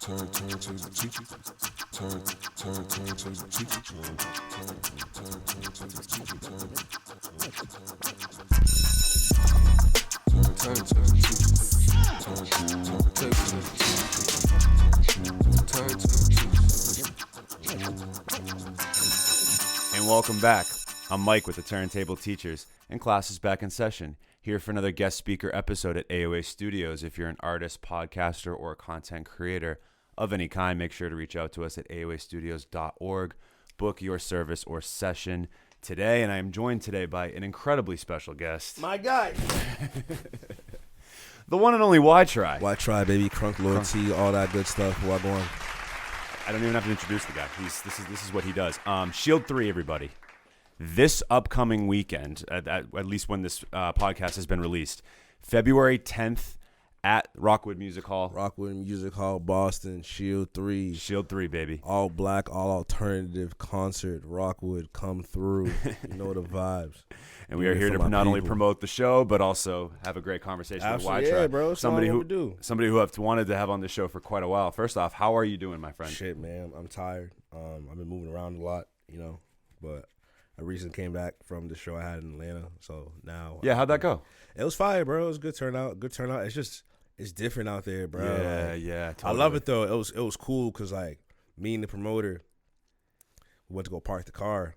turn to the teacher. Turn to the teacher. Turn to the teacher. Turn to the teacher. Turn to the teacher. And welcome back. I'm Mike with the Turntable Teachers, and class is back in session. Here for another guest speaker episode at AOA Studios. If you're an artist, podcaster, or a content creator of any kind, make sure to reach out to us at aoastudios.org. Book your service or session today. And I am joined today by an incredibly special guest. My guy. The one and only WHYTRI. WHYTRI, baby. Crunk Lord, all that good stuff. What going? I don't even have to introduce the guy. This is what he does. Shield 3, everybody. This upcoming weekend, at least when this podcast has been released, February 10th at Rockwood Music Hall. Rockwood Music Hall, Boston, Shield 3. Shield 3, baby. All black, all alternative concert. Rockwood, come through. You know the vibes. And we are here to not only promote the show, but also have a great conversation Absolutely, with WHYTRI. yeah, bro. Somebody who I've wanted to have on the show for quite a while. First off, how are you doing, my friend? Shit, man. I'm tired. I've been moving around a lot, but I recently came back from the show I had in Atlanta, so now. Yeah, how'd that go? It was fire, bro. It was a good turnout. It's different out there, bro. Yeah, totally. I love it though. It was cool because like me and the promoter went to go park the car,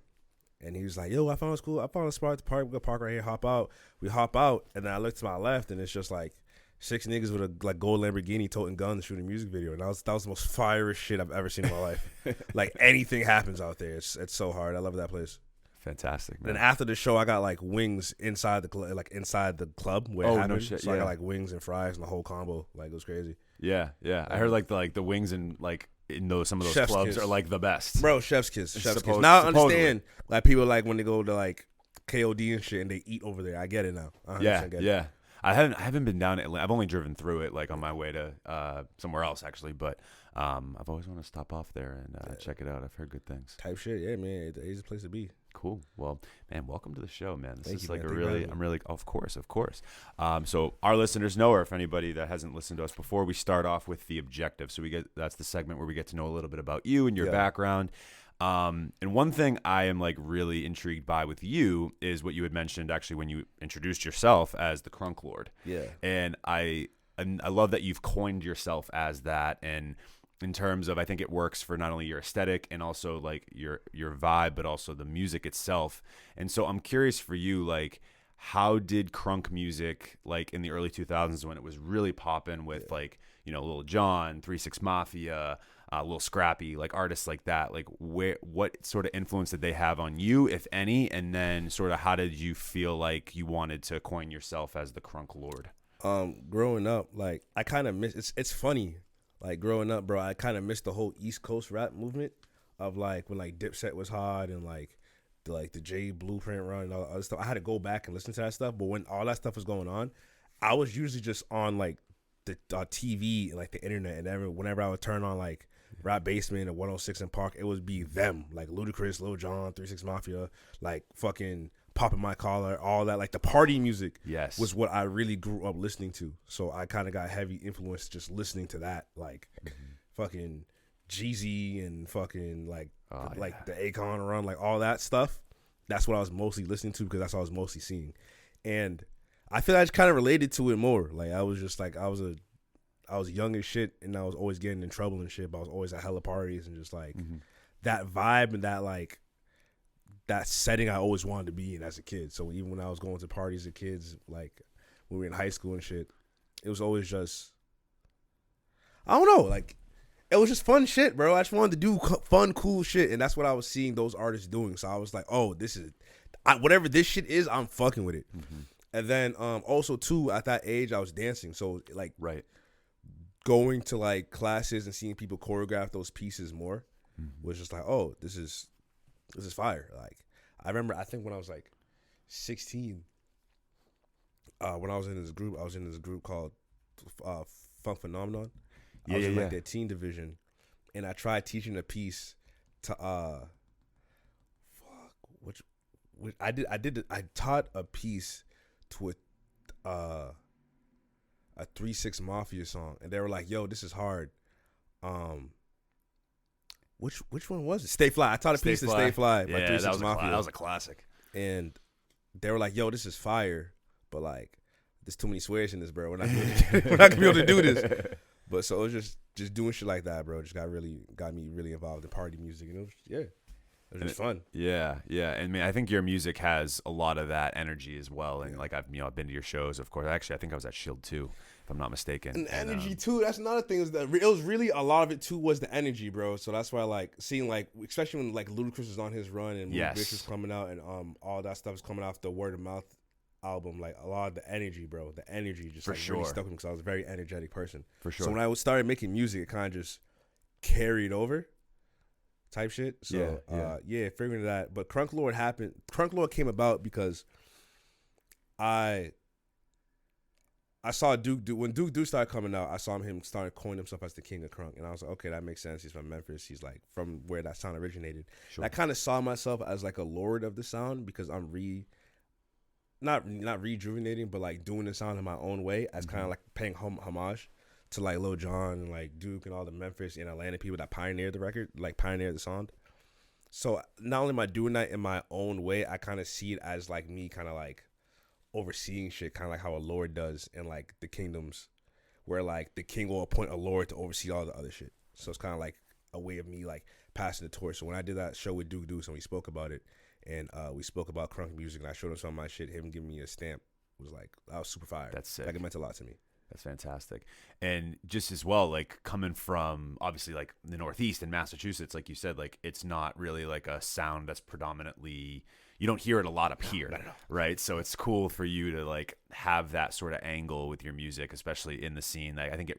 and he was like, "Yo, I found a school. I found a spot to park. We go park right here. Hop out." We hop out, and then I look to my left, and it's just like 6 niggas with a like gold Lamborghini toting guns shooting a music video, and that was the most fire shit I've ever seen in my life. Like anything happens out there. It's so hard. I love that place. Fantastic, man. Then after the show, I got like wings inside the club where it happened. No shit, so I got like wings and fries and the whole combo. Like it was crazy. Yeah. I heard like the wings and like in some of those Chef's clubs kiss. are like the best. Bro, chef's kiss. Now I understand like people like when they go to like KOD and shit and they eat over there. I get it now. Yeah. I haven't been down to Atlanta. I've only driven through it like on my way to somewhere else actually, but I've always wanted to stop off there and check it out. I've heard good things. Type shit, yeah, man. It's a place to be. Cool. Well, man, welcome to the show, man. This Thank is you, like man. I'm really, of course. So our listeners know, or if anybody that hasn't listened to us before, we start off with the objective. So that's the segment where we get to know a little bit about you and your background. And one thing I am like really intrigued by with you is what you had mentioned actually when you introduced yourself as the Crunk Lord. Yeah. And I love that you've coined yourself as that, and in terms of, I think it works for not only your aesthetic and also like your vibe, but also the music itself. And so I'm curious for you, like, how did crunk music, like in the early 2000s when it was really popping with like, Lil Jon, 3 6 Mafia, Lil Scrappy, like artists like that, like what sort of influence did they have on you, if any? And then sort of how did you feel like you wanted to coin yourself as the Crunk Lord? Growing up, like I kind of miss, it's funny. Like growing up, bro, I kind of missed the whole East Coast rap movement of like when like Dipset was hot and like the J Blueprint run and all that other stuff. I had to go back and listen to that stuff. But when all that stuff was going on, I was usually just on like the TV and like the internet. And whenever I would turn on like Rap Basement or 106 in Park, it would be them. Like Ludacris, Lil Jon, 3 6 Mafia, like fucking Poppin' My Collar, all that. Like the party music was what I really grew up listening to. So I kind of got heavy influence just listening to that. Like fucking Jeezy and fucking like the Akon run, like all that stuff. That's what I was mostly listening to because that's what I was mostly seeing. And I feel I just kind of related to it more. Like I was just like, I was young as shit and I was always getting in trouble and shit, but I was always at hella parties and just like that vibe and that like that setting I always wanted to be in as a kid. So even when I was going to parties as kids, like when we were in high school and shit, it was always just, I don't know, like it was just fun shit, bro. I just wanted to do fun, cool shit, and that's what I was seeing those artists doing. So I was like, oh, whatever this shit is, I'm fucking with it. And then also too, at that age, I was dancing, so like going to like classes and seeing people choreograph those pieces more was just like, oh, this is fire. Like I think when I was like 16, when I was in this group called Funk Phenomenon. I was in like their teen division, and I tried teaching a piece to I taught a piece to a 3 6 Mafia song, and they were like, yo, this is hard. Which one was it? Stay Fly. I taught a piece to Stay Fly by Yeah, 3 6 Mafia. that was a classic. And they were like, "Yo, this is fire," but like, there's too many swears in this, bro. We're not gonna be able to do this. But so it was just doing shit like that, bro. Just got me really involved in party music, and it was just fun. Yeah, and I mean, I think your music has a lot of that energy as well. And like I've been to your shows, of course. Actually, I think I was at Shield too, if I'm not mistaken. And energy too. That's another thing. Is that it was really a lot of it too was the energy, bro. So that's why like seeing like especially when like Ludacris was on his run and Bitch was coming out and all that stuff was coming off the Word of Mouth album. Like a lot of the energy, bro. The energy just like really stuck with me because I was a very energetic person. For sure. So when I started making music, it kind of just carried over. Type shit. So figuring that. But Crunk Lord happened. Crunk Lord came about because I saw Duke when Duke started coming out. I saw him started coining himself as the king of crunk, and I was like, okay, that makes sense. He's from Memphis. He's like from where that sound originated. Sure. I kind of saw myself as like a lord of the sound because I'm not rejuvenating, but like doing the sound in my own way as kind of like paying homage to like Lil Jon and like Duke and all the Memphis and Atlanta people that pioneered the record, like pioneered the sound. So not only am I doing that in my own way, I kind of see it as like me kind of like overseeing shit, kind of like how a lord does in like the kingdoms, where like the king will appoint a lord to oversee all the other shit. So it's kind of like a way of me like passing the torch. So when I did that show with Duke Deuce and we spoke about it, and we spoke about crunk music, and I showed him some of my shit, him giving me a stamp was like, that was super fire. That's sick. Like it meant a lot to me. That's fantastic. And just as well, like coming from obviously like the Northeast in Massachusetts, like you said, like it's not really like a sound that's predominantly, you don't hear it a lot up here, right? So it's cool for you to like have that sort of angle with your music, especially in the scene. Like, I think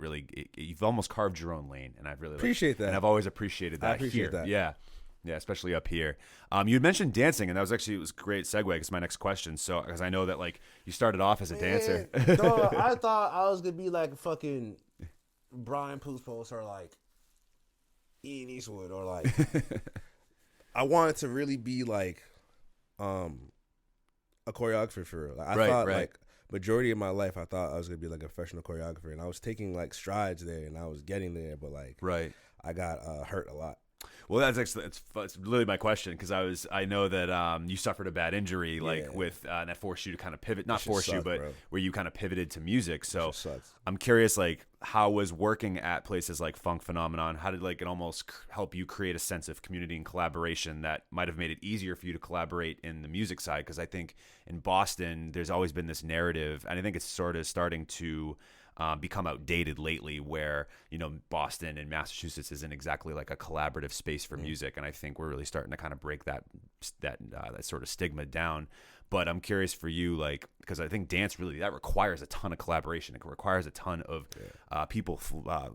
you've almost carved your own lane, and I've really appreciate that. And I've always appreciated that. I appreciate that. Yeah, especially up here. You had mentioned dancing, and that was a great segue because my next question. So, because I know that like you started off as a dancer. Dog, I thought I was gonna be like a fucking Brian Poos or like Ian Eastwood or like I wanted to really be like a choreographer for real. Like, I thought like majority of my life I thought I was gonna be like a professional choreographer, and I was taking like strides there, and I was getting there, but like I got hurt a lot. Well, that's actually it's literally my question because I know that you suffered a bad injury with and that forced you to kind of pivot, not force you, but where you kind of pivoted to music. So I'm curious, like, how was working at places like Funk Phenomenon? How did like it almost help you create a sense of community and collaboration that might have made it easier for you to collaborate in the music side? Because I think in Boston, there's always been this narrative, and I think it's sort of starting to become outdated lately, where Boston and Massachusetts isn't exactly like a collaborative space for music, and I think we're really starting to kind of break that sort of stigma down. But I'm curious for you, like, because I think dance really that requires a ton of collaboration. It requires a ton of people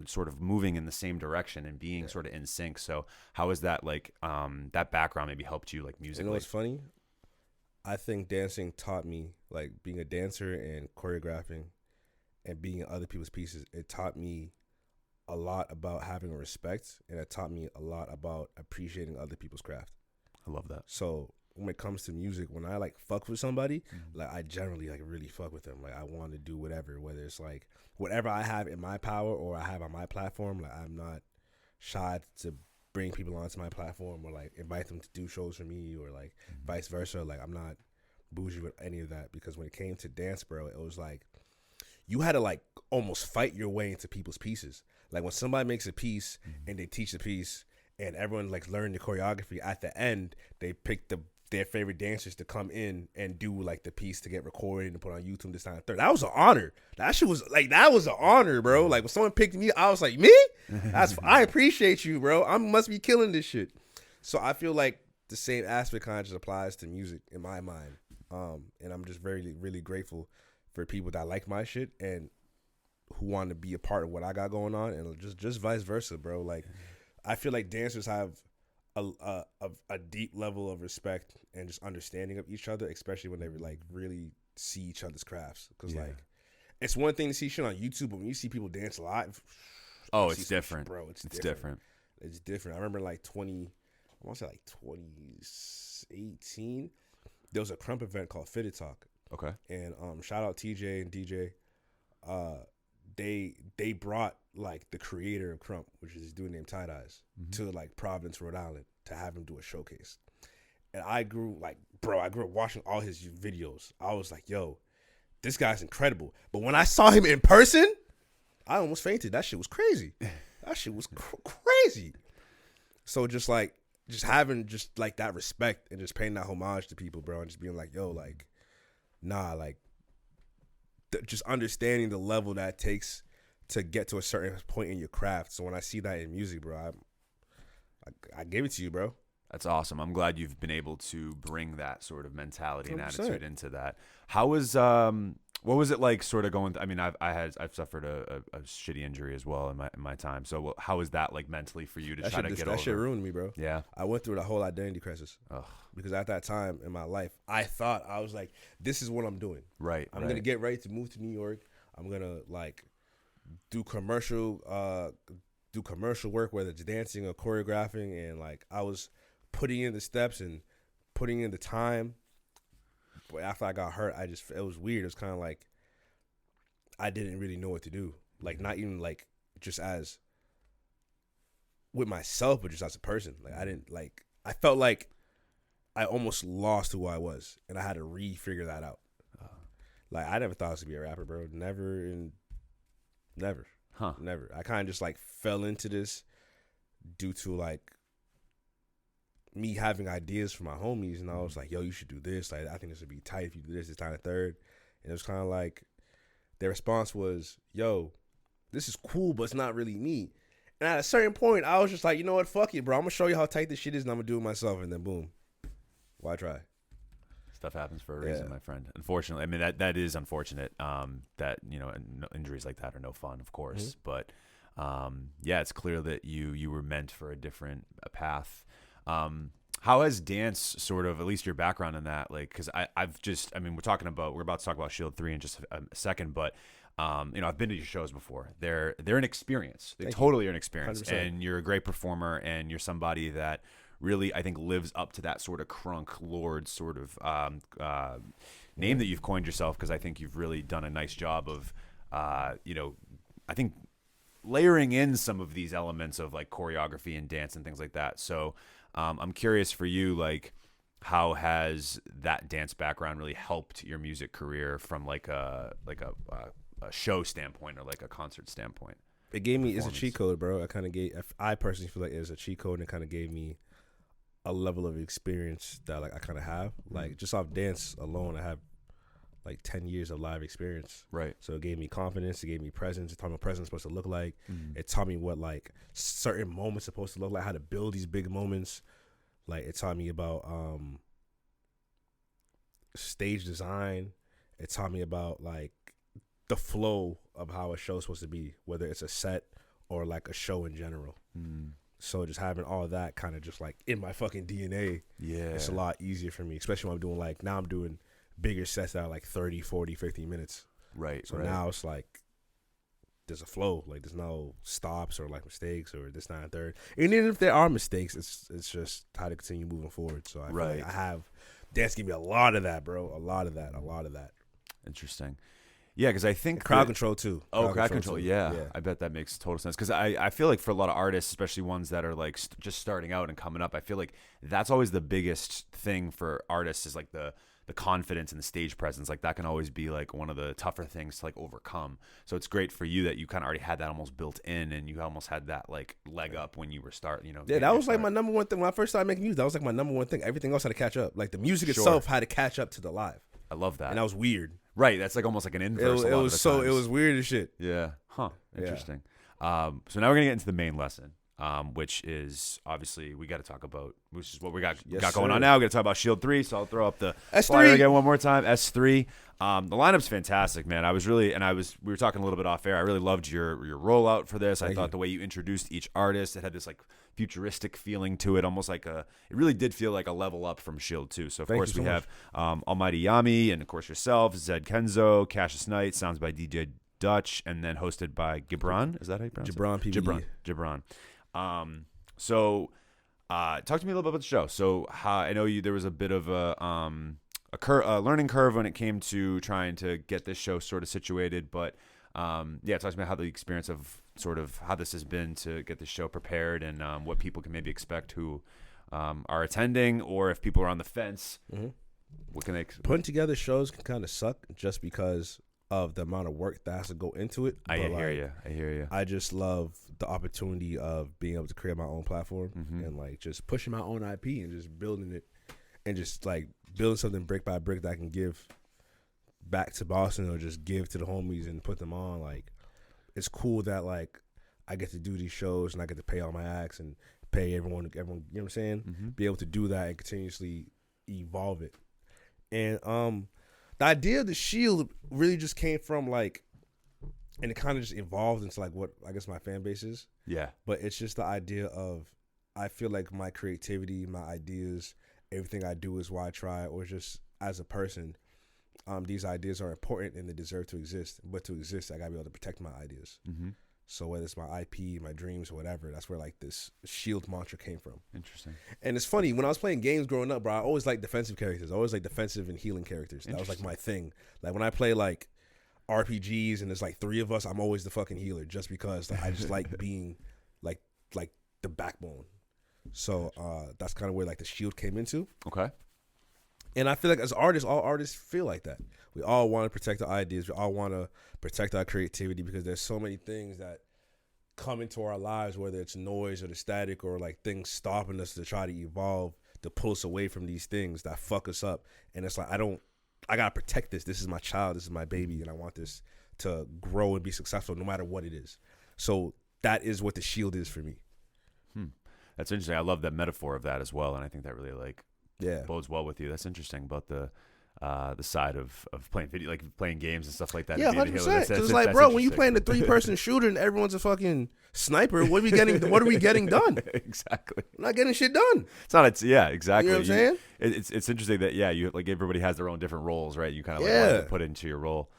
sort of moving in the same direction and being sort of in sync. So how is that like that background maybe helped you like musically? You know what's funny? I think dancing taught me, like, being a dancer and choreographing and being in other people's pieces, it taught me a lot about having respect, and it taught me a lot about appreciating other people's craft. I love that. So when it comes to music, when I like fuck with somebody, like I generally like really fuck with them. Like I want to do whatever, whether it's like whatever I have in my power or I have on my platform. Like I'm not shy to bring people onto my platform or like invite them to do shows for me or like vice versa. Like I'm not bougie with any of that, because when it came to dance, bro, it was like you had to like almost fight your way into people's pieces. Like when somebody makes a piece and they teach the piece and everyone like learned the choreography, at the end they pick their favorite dancers to come in and do like the piece to get recorded and put on YouTube this time and third. That was an honor. That shit was like, that was an honor, bro. Like when someone picked me, I was like, me? I appreciate you, bro. I must be killing this shit. So I feel like the same aspect kind of just applies to music in my mind. And I'm just very, really grateful for people that like my shit and who want to be a part of what I got going on, and just vice versa, bro. Like I feel like dancers have a deep level of respect and just understanding of each other, especially when they like really see each other's crafts. Because like it's one thing to see shit on YouTube, but when you see people dance live, it's different, bro. It's different. It's different. I remember like 2018, there was a Crump event called Fitted Talk. Okay. And shout out TJ and DJ. they brought like the creator of Crunk, which is this dude named Tight Eyes, to like Providence, Rhode Island, to have him do a showcase. And I grew up watching all his videos. I was like, yo, this guy's incredible. But when I saw him in person, I almost fainted. That shit was crazy. That shit was crazy. So just having just like that respect and just paying that homage to people, bro, and just being like, yo, like, nah, like, just understanding the level that it takes to get to a certain point in your craft. So when I see that in music, bro, I give it to you, bro. That's awesome. I'm glad you've been able to bring that sort of mentality and 100%. attitude into that. How was what was it like sort of going I mean, I've suffered a shitty injury as well in my time. So how was that like mentally for you to try to get over? That shit ruined me, bro. Yeah. I went through the whole identity crisis. Ugh. Because at that time in my life, I thought, I was like, this is what I'm doing. Right. I'm going to get ready to move to New York. I'm going to like do commercial work, whether it's dancing or choreographing. And like, I was putting in the steps and putting in the time. But after I got hurt, it was weird. It was kind of like, I didn't really know what to do. Like, not even like just as with myself, but just as a person. Like, I felt like I almost lost who I was, and I had to re-figure that out. Like, I never thought I was gonna be a rapper, bro. Never. Huh. Never. I kind of just like fell into this due to like me having ideas for my homies, and I was like, yo, you should do this. Like, I think this would be tight if you do this time of third. And it was kind of like, their response was, yo, this is cool, but it's not really me. And at a certain point, I was just like, you know what, fuck it, bro. I'm going to show you how tight this shit is, and I'm going to do it myself. And then boom, why try? Stuff happens for a reason, my friend. Unfortunately, I mean, that is unfortunate. That, you know, injuries like that are no fun, of course. But yeah, it's clear that you were meant for a different path. How has dance sort of, at least your background in that, like, because we're about to talk about Shield 3 in just a second, but you know, I've been to your shows before. They're an experience. They totally are an experience. 100%. And you're a great performer, and you're somebody that really, I think, lives up to that sort of Crunk Lord sort of name that you've coined yourself, because I think you've really done a nice job of, you know, I think layering in some of these elements of like choreography and dance and things like that. So I'm curious for you, like, how has that dance background really helped your music career from like a show standpoint or like a concert standpoint? It gave me, it's a cheat code, bro. I personally feel like it was a cheat code, and it kind of gave me a level of experience that like I kind of have. Like, just off dance alone, I have like 10 years of live experience. Right. So it gave me confidence. It gave me presence. It taught me what presence is supposed to look like. It taught me what like certain moments are supposed to look like, how to build these big moments. Like, it taught me about stage design. It taught me about like the flow of how a show's supposed to be, whether it's a set or like a show in general. So just having all of that kind of just like in my fucking DNA, it's a lot easier for me, especially when I'm doing like, now I'm doing bigger sets that are like 30, 40, 50 minutes. Right. So now it's like, there's a flow. Like, there's no stops or like mistakes or this, that, and third. And even if there are mistakes, it's just how to continue moving forward. So I feel like I have, dance give me a lot of that, bro. A lot of that. Interesting. Yeah, because I think crowd control too. Crowd control. Yeah, I bet that makes total sense. Because I feel like for a lot of artists, especially ones that are like just starting out and coming up, I feel like that's always the biggest thing for artists, is like the confidence and the stage presence. Like, that can always be like one of the tougher things to like overcome. So it's great for you that you kind of already had that almost built in, and you almost had that like leg up when you were starting. Yeah, that was like my number one thing when I first started making music. That was like my number one thing. Everything else had to catch up. Like, the music itself had to catch up to the live. I love that. And that was weird. Right, that's like almost like an inverse. It was weird as shit. Yeah, interesting. So now we're gonna get into the main lesson, which is obviously we got to talk about, which is what we got going on now. We're gonna talk about Shield 3. So I'll throw up the flyer again one more time. S3. The lineup's fantastic, man. We were talking a little bit off air. I really loved your rollout for this. I thought the way you introduced each artist, it had this like futuristic feeling to it, almost like it really did feel like a level up from Shield 2. So of course we have Almighty Yami, and of course yourself, Zed Kenzo, Cassius Knight, sounds by DJ Dutch, and then hosted by Gibran. Is that how you pronounce it? Gibran. So talk to me a little bit about the show. So I know there was a bit of a learning curve when it came to trying to get this show sort of situated, but talk to me how the experience of sort of how this has been to get the show prepared and what people can maybe expect who are attending, or if people are on the fence, what can they putting together shows can kind of suck just because of the amount of work that has to go into it. I hear you. I just love the opportunity of being able to create my own platform and like just pushing my own IP and just building it and just like building something brick by brick that I can give back to Boston or just give to the homies and put them on. Like, it's cool that like I get to do these shows and I get to pay all my acts and pay everyone, you know what I'm saying? Be able to do that and continuously evolve it. And the idea of the Shield really just came from like, and it kind of just evolved into like what I guess my fan base is. Yeah. But it's just the idea of, I feel like my creativity, my ideas, everything I do is why I try, or just as a person, these ideas are important and they deserve to exist. But to exist, I gotta be able to protect my ideas. So whether it's my IP, my dreams, or whatever, that's where like this Shield mantra came from. Interesting. And it's funny, when I was playing games growing up, bro, I always liked defensive characters. I always like defensive and healing characters. That was like my thing. Like when I play like RPGs and there's like 3 of us, I'm always the fucking healer just because like, I just like being like the backbone. So that's kind of where like the Shield came into. Okay. And I feel like as artists, all artists feel like that. We all want to protect our ideas. We all want to protect our creativity because there's so many things that come into our lives, whether it's noise or the static or like things stopping us to try to evolve, to pull us away from these things that fuck us up. And it's like, I got to protect this. This is my child. This is my baby. And I want this to grow and be successful no matter what it is. So that is what the Shield is for me. That's interesting. I love that metaphor of that as well. And I think that really like bodes well with you. That's interesting about the side of playing video, like playing games and stuff like that. Yeah, 100%. Because it's like, bro, when you playing a 3-person shooter and everyone's a fucking sniper, what are we getting done? Exactly. We're not getting shit done. It's not. Yeah, exactly. You know what I'm saying? It's interesting that you like everybody has their own different roles, right? You kind of like want to put into your role.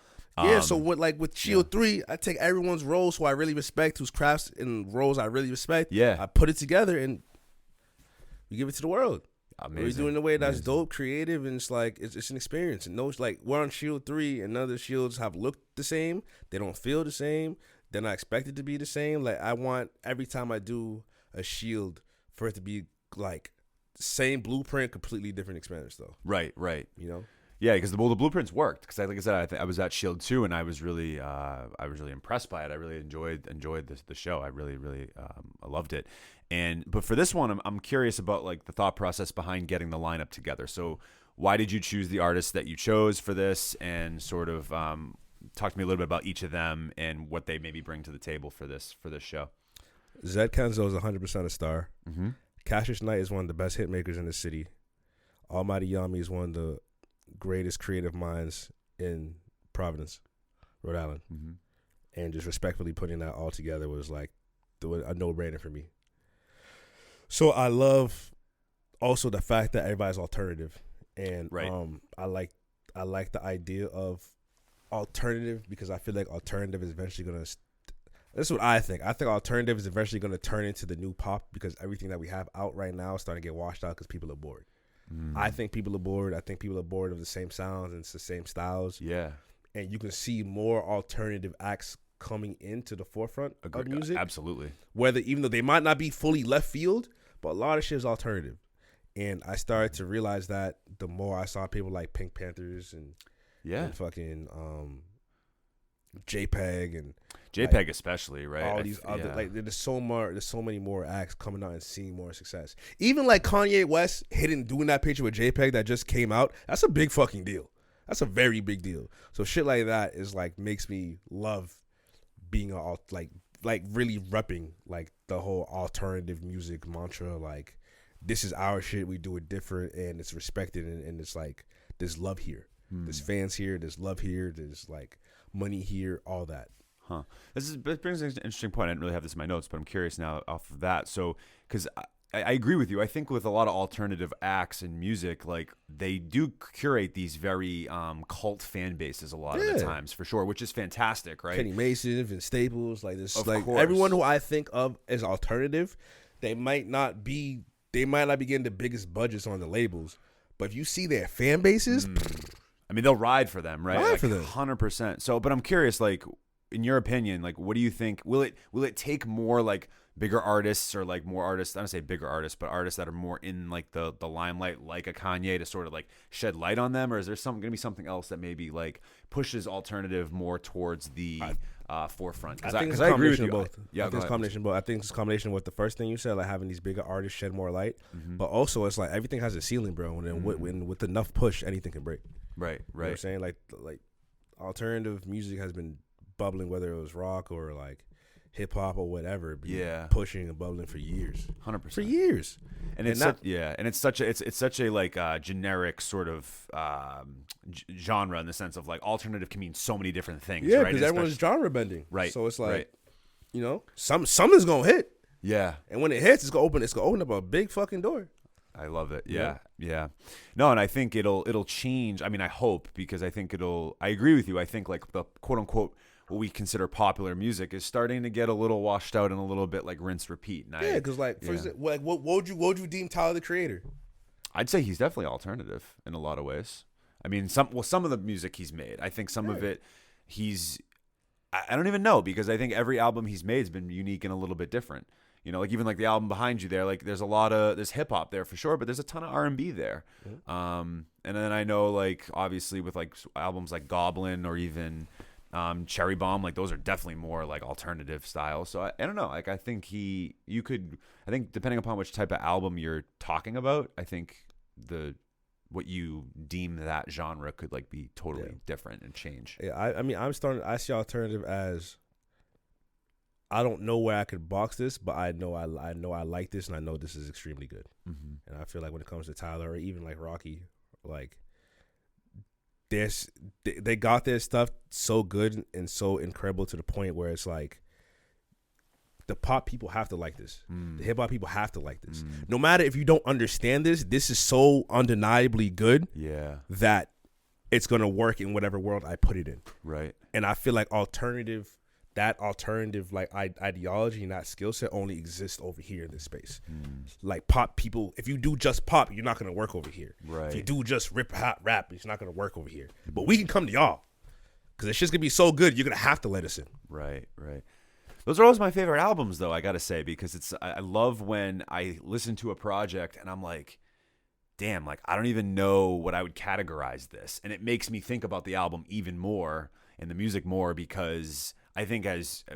So with Shield 3, I take everyone's roles who I really respect, whose crafts and roles I really respect. Yeah. I put it together and we give it to the world. Amazing. We do it in a way that's dope, creative, and it's like it's an experience. And those like we're on Shield 3, and other shields have looked the same. They don't feel the same. They're not expected to be the same. Like I want every time I do a shield for it to be like same blueprint, completely different experience though. Right. You know. Yeah, because the blueprints worked. Because like I said, I was at Shield 2, and I was really impressed by it. I really enjoyed the show. I really I loved it. But for this one, I'm curious about like the thought process behind getting the lineup together. So why did you choose the artists that you chose for this, and sort of talk to me a little bit about each of them and what they maybe bring to the table for this show. Zed Kenzo is 100% a star. Cassius Knight is one of the best hit makers in the city. Almighty Yami is one of the greatest creative minds in Providence, Rhode Island. And just respectfully putting that all together was like a no-brainer for me. So I love also the fact that everybody's alternative, and I like the idea of alternative because I feel like alternative is eventually gonna. This is what I think. I think alternative is eventually gonna turn into the new pop because everything that we have out right now is starting to get washed out because people are bored. I think people are bored. I think people are bored of the same sounds and it's the same styles. Yeah, and you can see more alternative acts coming into the forefront of music. Absolutely. Whether even though they might not be fully left field, but a lot of shit is alternative. And I started to realize that the more I saw people like Pink Panthers and fucking JPEG and JPEG especially, right? All these other like there's so many more acts coming out and seeing more success. Even like Kanye West doing that picture with JPEG that just came out. That's a big fucking deal. That's a very big deal. So shit like that is like makes me love being like really repping like the whole alternative music mantra. Like this is our shit. We do it different and it's respected and it's like there's love here. There's fans here. There's love here. There's like money here. All that. Huh. This brings an interesting point. I didn't really have this in my notes, but I'm curious now off of that. So, because I agree with you. I think with a lot of alternative acts and music, like they do curate these very cult fan bases a lot of the times, for sure, which is fantastic, right? Kenny Mason and Staples, like this, of like course. Everyone who I think of as alternative, they might not be getting the biggest budgets on the labels, but if you see their fan bases. I mean, they'll ride for them, right? Ride for them. 100%. So, but I'm curious, like, in your opinion, like, what do you think? Will it take more like bigger artists or like more artists? I don't say bigger artists, but artists that are more in like the limelight, like a Kanye, to sort of like shed light on them, or is there going to be something else that maybe like pushes alternative more towards the forefront? Because I think it's I a agree with combination you. of both. Yeah, I think it's a combination of both. I think it's a combination with the first thing you said, like having these bigger artists shed more light, but also it's like everything has a ceiling, bro. And then with enough push, anything can break. Right. You know what I'm saying? Like alternative music has been bubbling, whether it was rock or like hip hop or whatever, pushing and bubbling for years. 100%. For years. And it's such a like generic sort of genre in the sense of like alternative can mean so many different things. Yeah, right? because everyone's genre bending. Right. So it's like, right. you know, something's gonna hit. Yeah. And when it hits, it's gonna open up a big fucking door. I love it. Yeah. No, and I think it'll change. I mean, I hope, because I think I agree with you. I think like the quote unquote what we consider popular music is starting to get a little washed out and a little bit like rinse repeat. And because like for example, like what would you deem Tyler the Creator? I'd say he's definitely alternative in a lot of ways. I mean, some of the music he's made, I think some of it I don't even know, because I think every album he's made has been unique and a little bit different. You know, like even like the album behind you there, like there's hip hop there for sure, but there's a ton of R&B there. And then I know like obviously with like albums like Goblin or even Cherry Bomb, like those are definitely more like alternative style. So I don't know, like I think I think depending upon which type of album you're talking about, I think what you deem that genre could like be totally different and change. Yeah, I mean I see alternative as, I don't know where I could box this, but I know I like this, and I know this is extremely good. And I feel like when it comes to Tyler or even like Rocky, like they got their stuff so good and so incredible to the point where it's like the pop people have to like this. The hip hop people have to like this. No matter if you don't understand this is so undeniably good that it's going to work in whatever world I put it in. Right. And I feel like alternative like ideology and that skill set only exists over here in this space. Like pop people, if you do just pop, you're not going to work over here. Right. If you do just rap, it's not going to work over here. But we can come to y'all because it's just going to be so good, you're going to have to let us in. Right. Those are always my favorite albums, though, I got to say, because I love when I listen to a project and I'm like, damn, like I don't even know what I would categorize this. And it makes me think about the album even more and the music more, because I think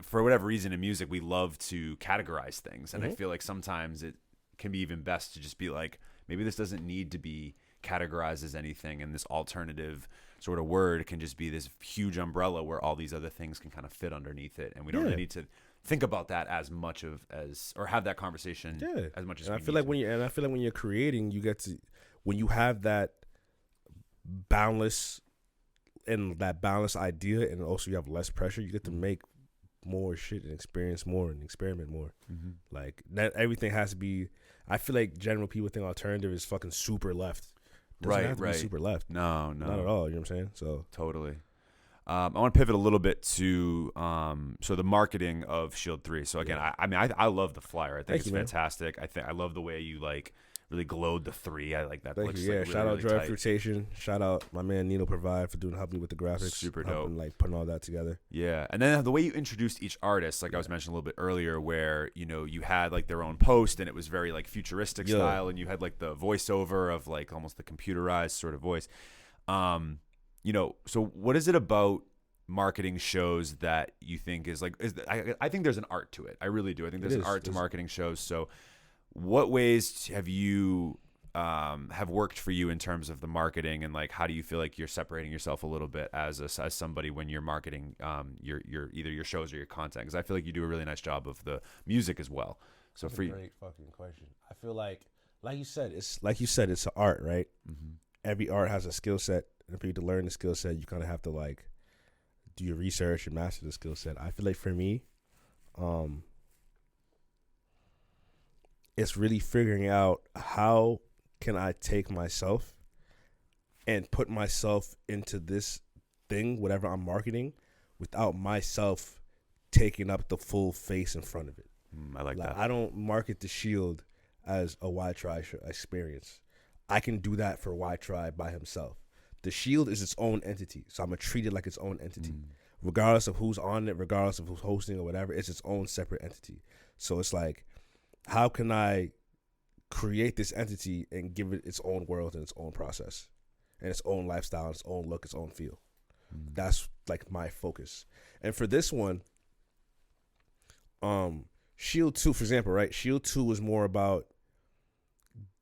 for whatever reason in music, we love to categorize things. And I feel like sometimes it can be even best to just be like, maybe this doesn't need to be categorized as anything. And this alternative sort of word can just be this huge umbrella where all these other things can kind of fit underneath it. And we don't really need to think about that as much or have that conversation as much as I feel like when you're creating, you get to, when you have that boundless idea, and also you have less pressure, you get to make more shit and experience more and experiment more. Like that, everything has to be. I feel like general people think alternative is fucking super left. Doesn't have to be super left. No, not at all. You know what I'm saying? So totally. I want to pivot a little bit to so the marketing of Shield 3. So again, I love the flyer. I think it's fantastic. I love the way you like really glowed the 3. I like that. Thank you. Yeah, like shout out Dread Fruitation. Shout out my man Nino Provide for helping me with the graphics. Super dope. And like putting all that together. Yeah, and then the way you introduced each artist, like I was mentioning a little bit earlier, where you had like their own post and it was very like futuristic style, and you had like the voiceover of like almost the computerized sort of voice. So what is it about marketing shows that you think is like? I think there's an art to it. I really do. I think there's an art to marketing shows. So what ways have you have worked for you in terms of the marketing, and like how do you feel like you're separating yourself a little bit as somebody when you're marketing your either your shows or your content? Because I feel like you do a really nice job of the music as well. So That's a great fucking question. I feel like you said, it's an art, right? Every art has a skill set, and for you to learn the skill set, you kind of have to like do your research and master the skill set. I feel like for me, it's really figuring out how can I take myself and put myself into this thing, whatever I'm marketing, without myself taking up the full face in front of it. I like that. I don't market the Shield as a WHYTRI experience. I can do that for WHYTRI by himself. The Shield is its own entity, so I'm going to treat it like its own entity. regardless of who's on it, regardless of who's hosting or whatever, it's its own separate entity. So it's like, how can I create this entity and give it its own world and its own process and its own lifestyle, its own look, its own feel? That's like my focus. And for this one, Shield 2, for example, right? Shield 2 was more about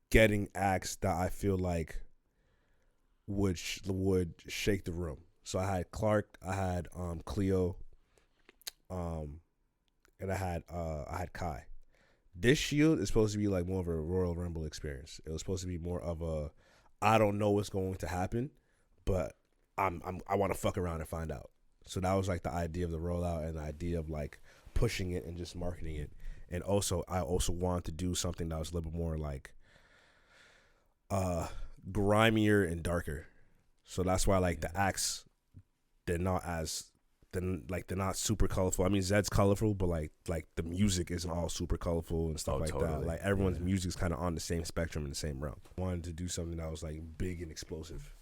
getting acts that I feel like would shake the room. So I had Clark, I had Cleo, and I had Kai. This Shield is supposed to be like more of a Royal Rumble experience. It was supposed to be more of a, I don't know what's going to happen, but I want to fuck around and find out. So that was like the idea of the rollout and the idea of like pushing it and just marketing it. And also, I also wanted to do something that was a little bit more like grimier and darker. So that's why like the acts, they're not super colorful. I mean, Zed's colorful, but like the music isn't all super colorful and stuff like that. Like everyone's music's kind of on the same spectrum in the same realm. I wanted to do something that was like big and explosive.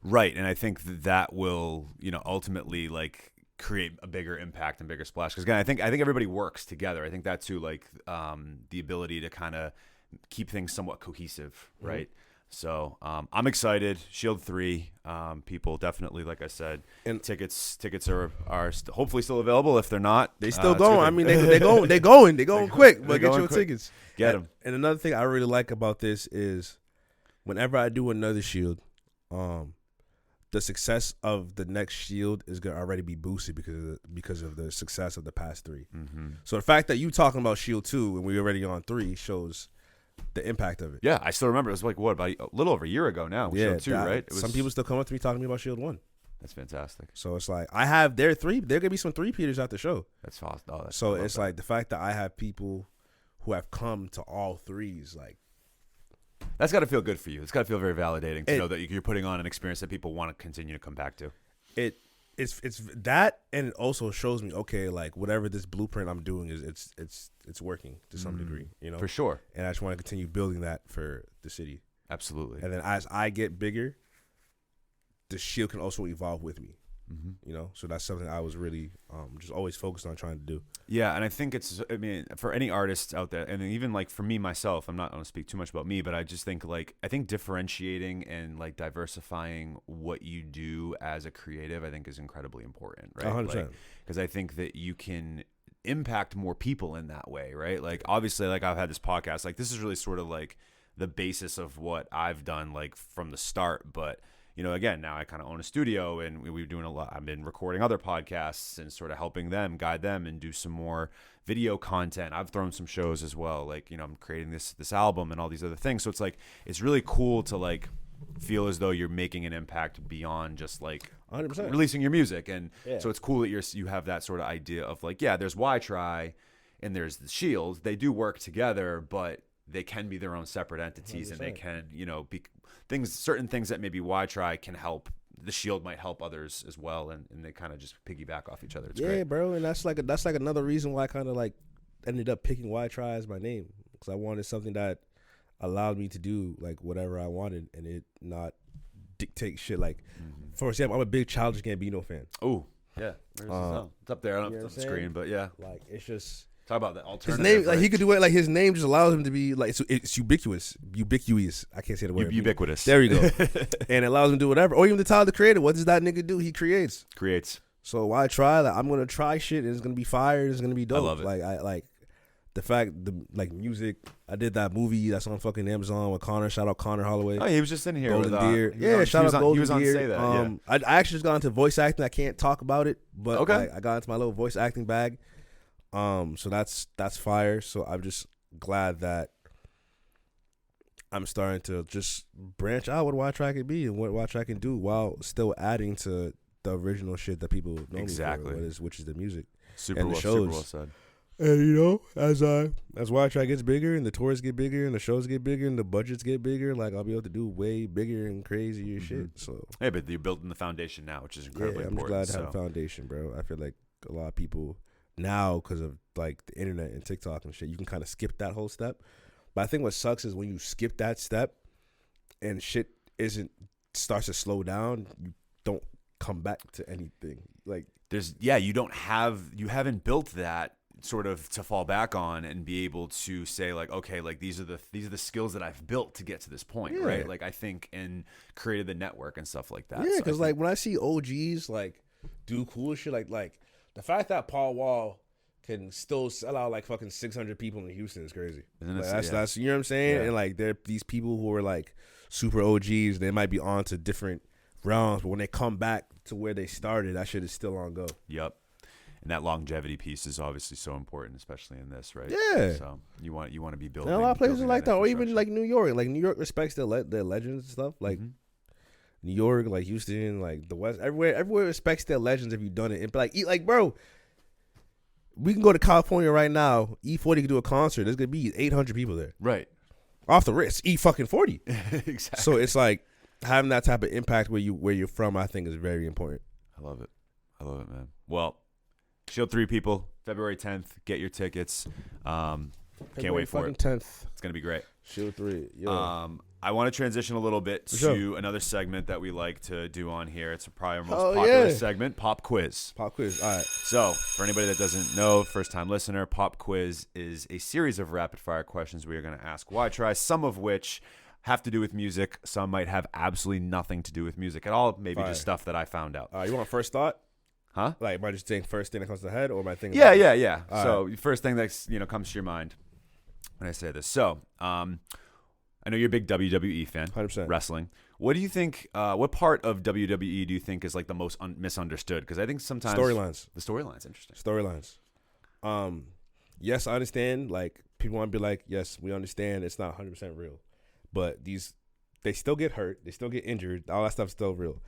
Right, and I think that will, ultimately like create a bigger impact and bigger splash. Because again, I think everybody works together. I think that too, like the ability to kind of keep things somewhat cohesive, right? Mm-hmm. So I'm excited. Shield 3, people definitely, like I said, and tickets are hopefully still available. If they're not, they still going. I mean, they going quick. But get your tickets. Get them. And another thing I really like about this is, whenever I do another Shield, the success of the next Shield is gonna already be boosted because of the success of the past 3. Mm-hmm. So the fact that you talking about Shield 2 and we already on 3 shows the impact of it. Yeah, I still remember. It was like about a little over a year ago now. Yeah, Shield 2, right? Some people still come up to me talking to me about Shield 1. That's fantastic. So it's like I have their 3. There gonna be some 3-peaters at the show. That's awesome. Oh, so it's like the fact that I have people who have come to all 3s, like. That's got to feel good for you. It's got to feel very validating to know that you're putting on an experience that people want to continue to come back to. It's that, and it also shows me, okay, like whatever this blueprint I'm doing is it's working to some degree, For sure. And I just want to continue building that for the city. Absolutely. And then as I get bigger, the Shield can also evolve with me. Mm-hmm. So that's something I was really just always focused on trying to do. Yeah, and I think for any artists out there, and even like for me myself, I'm not going to speak too much about me, but I just think I think differentiating and like diversifying what you do as a creative, I think is incredibly important, right? 100%. Because I think that you can impact more people in that way, right? Like obviously, like I've had this podcast, like this is really sort of like the basis of what I've done like from the start, but again, now I kind of own a studio and we're doing a lot. I've been recording other podcasts and sort of helping them, guide them, and do some more video content. I've thrown some shows as well. Like, I'm creating this album and all these other things. So it's like, it's really cool to like feel as though you're making an impact beyond just like 100%. Releasing your music. And so it's cool that you have that sort of idea of like, yeah, there's WHYTRI and there's the Shield. They do work together, but they can be their own separate entities 100%. And they can, be certain things that maybe WHYTRI can help. The Shield might help others as well, and they kind of just piggyback off each other. It's great. Bro, and that's like another reason why I kind of like ended up picking WHYTRI as my name, because I wanted something that allowed me to do like whatever I wanted and it not dictate shit. Like, for example, I'm a big Childish Gambino fan. Oh, yeah. It's up there on the screen, but yeah. Like, it's just. Talk about the alternative. His name, right? like he could do it. Like his name just allows him to be like it's ubiquitous. I can't say the word. Ubiquitous. There we go. And it allows him to do whatever. Or even the Tyler the Creator. What does that nigga do? He creates. So why try? Like I'm gonna try shit and it's gonna be fire. It's gonna be dope. I love it. Like I like the fact like music. I did that movie that's on fucking Amazon with Connor. Shout out Connor Holloway. Oh, he was just in here. Golden with, Deer. Yeah, shout out Golden Deer. He was on Say That. I actually just got into voice acting. I can't talk about it, but okay. Like, I got into my little voice acting bag. So that's fire. So I'm just glad that I'm starting to just branch out what WHYTRI can be and what WHYTRI can do while still adding to the original shit that people know me for, which is the music. Super well said. And as WHYTRI gets bigger and the tours get bigger and the shows get bigger and the budgets get bigger, like I'll be able to do way bigger and crazier shit. So hey, but you're building the foundation now, which is incredibly I'm important. I'm just glad to have a foundation, bro. I feel like a lot of people now, because of like the internet and TikTok and shit, you can kind of skip that whole step. But I think what sucks is when you skip that step and shit starts to slow down, you don't come back to anything. Like you haven't built that sort of to fall back on and be able to say like, okay, like these are the skills that I've built to get to this point, right? Like I think and created the network and stuff like that. Yeah, So because like when I see OGs like do cool shit, like the fact that Paul Wall can still sell out like fucking 600 people in Houston is crazy. Like, that's you know what I'm saying? Yeah. And like there are these people who are like super OGs, they might be on to different realms, but when they come back to where they started, that shit is still on go. Yep. And that longevity piece is obviously so important, especially in this, right? Yeah. So you want to be building. And a lot of places like that, or even like New York. Like New York respects their legends and stuff. Like New York, like Houston, like the West, everywhere respects their legends if you've done it. And like bro, we can go to California right now. E40 can do a concert. There's gonna be 800 people there. Right. Off the wrist. E40. Exactly. So it's like having that type of impact where you're from, I think is very important. I love it, man. Well, Shield 3 people, February 10th. Get your tickets. Can't wait for it. 10th. It's gonna be great. Shield 3. Yeah. I want to transition a little bit to another segment that we like to do on here. It's probably our most popular segment, Pop Quiz. Pop Quiz. All right. So, for anybody that doesn't know, first-time listener, Pop Quiz is a series of rapid-fire questions we are going to ask WHYTRI, some of which have to do with music. Some might have absolutely nothing to do with music at all. Maybe just stuff that I found out. You want first thought? Huh? Like, am I just saying first thing that comes to the head, or am I thinking? Yeah. All So, right. First thing that comes to your mind when I say this. So, I know you're a big WWE fan, 100%. Wrestling. What do you think? What part of WWE do you think is like the most misunderstood? Because I think sometimes storylines. The storylines, interesting. Storylines. Yes, I understand. Like people want to be like, yes, we understand it's not 100% real, but they still get hurt, they still get injured. All that stuff's still real.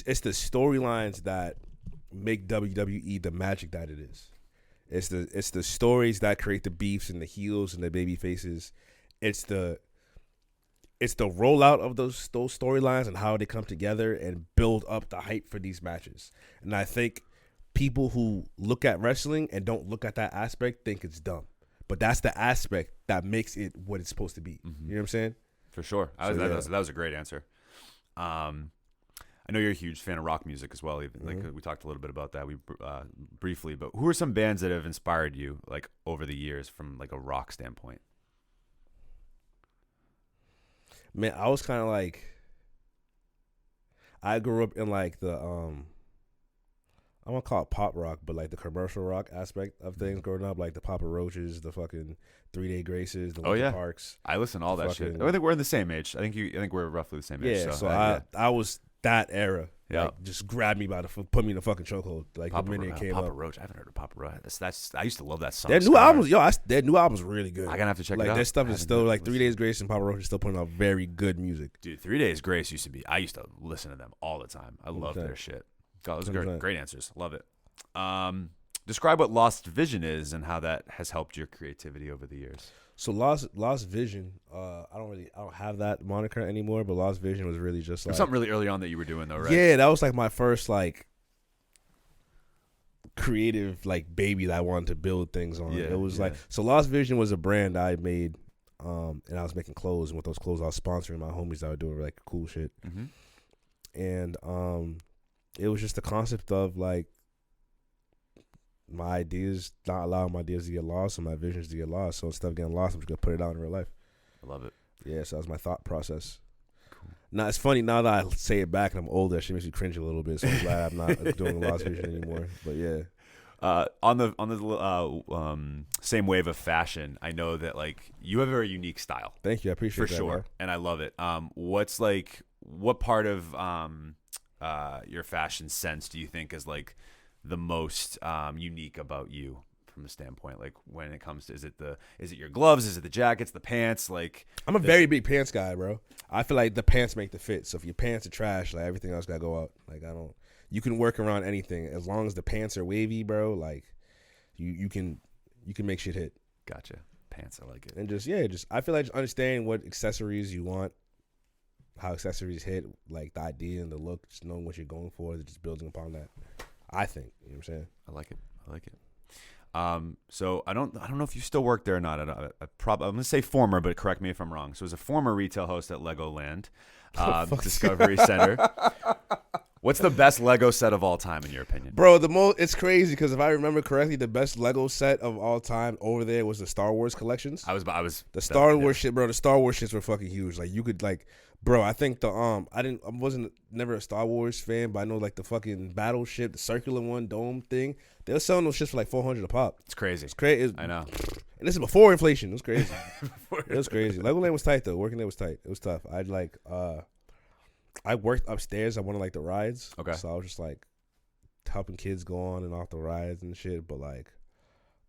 It's the storylines that make WWE the magic that it is. It's the stories that create the beefs and the heels and the baby faces. It's the rollout of those storylines and how they come together and build up the hype for these matches. And I think people who look at wrestling and don't look at that aspect think it's dumb. But that's the aspect that makes it what it's supposed to be. You know what I'm saying? For sure. That was a great answer. I know you're a huge fan of rock music as well. Even like we talked a little bit about that briefly. But who are some bands that have inspired you like over the years from like a rock standpoint? Man, I was kind of like, I grew up in like the, I won't call it pop rock, but like the commercial rock aspect of things growing up, like the Papa Roaches, the fucking 3 Day Graces, the Linkin Parks. I listen to all that shit. I think we're in the same age. I think we're roughly the same age. Yeah, so I was that era. Yeah, like, just grabbed me by put me in a fucking chokehold. Like the minute it came up. Papa Roach. I haven't heard of Papa Roach. I used to love that song. Their new albums, their new album's really good. I'm gonna have to check it out. Like their stuff is still like 3 Days Grace and Papa Roach is still putting out very good music. Dude, 3 Days Grace I used to listen to them all the time. I love their shit. God, those are great answers. Love it. Describe what Lost Vision is and how that has helped your creativity over the years. So Lost Vision, I don't have that moniker anymore, but Lost Vision was really just like something really early on that you were doing though, right? Yeah, that was like my first like creative like baby that I wanted to build things on. It was like, so Lost Vision was a brand I made, and I was making clothes, and with those clothes I was sponsoring my homies that were doing like cool shit. And it was just the concept of like my ideas, not allowing my ideas to get lost and my visions to get lost. So instead of getting lost, I'm just going to put it out in real life. I love it. Yeah, so that was my thought process. Cool. Now, it's funny, now that I say it back and I'm older, she makes me cringe a little bit. So I'm glad I'm not doing Lost Vision anymore. But yeah. On the same wave of fashion, I know that like you have a very unique style. Thank you, I appreciate that. For sure, man. And I love it. What part of your fashion sense do you think is like the most unique about you from a standpoint, like when it comes to is it your gloves, is it the jackets, the pants? Like I'm a very big pants guy, bro. I feel like the pants make the fit. So if your pants are trash, like everything else gotta go out. Like you can work around anything as long as the pants are wavy, bro. Like you can make shit hit. Gotcha. Pants, I like it. And just I feel like just understanding what accessories you want, how accessories hit, like the idea and the look, just knowing what you're going for, just building upon that. I think, you know what I'm saying? I like it. So I don't know if you still work there or not. I'm gonna say former, but correct me if I'm wrong. So as a former retail host at Legoland, Discovery Center, What's the best Lego set of all time in your opinion? Bro, it's crazy because if I remember correctly, the best Lego set of all time over there was the Star Wars collections. I was the Star Wars shit, bro. The Star Wars shits were fucking huge. Like you could like, bro. I think I wasn't never a Star Wars fan, but I know like the fucking battleship, the circular one, dome thing. They were selling those shits for like $400 a pop. It's crazy. It's crazy. I know. And this is before inflation. It was crazy. It was crazy. Legoland was tight though. Working there was tight. It was tough. I worked upstairs on one of like the rides. Okay. So I was just like helping kids go on and off the rides and shit. But like,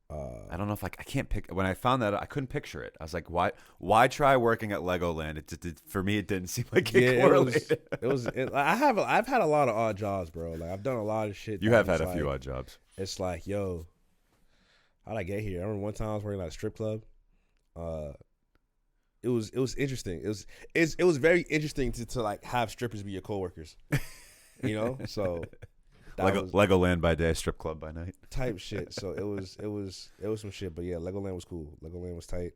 I don't know if I can't pick. When I found that, I couldn't picture it. I was like, why try working at Legoland? For me, it didn't seem like it correlated. I've had a lot of odd jobs, bro. Like I've done a lot of shit. You have had a few odd jobs. It's like, yo, how'd I get here? I remember one time I was working at a strip club. It was interesting. It was very interesting to like have strippers be your coworkers. You know, so Legoland by day, strip club by night, type shit. So it was some shit. But yeah, Legoland was cool. Legoland was tight.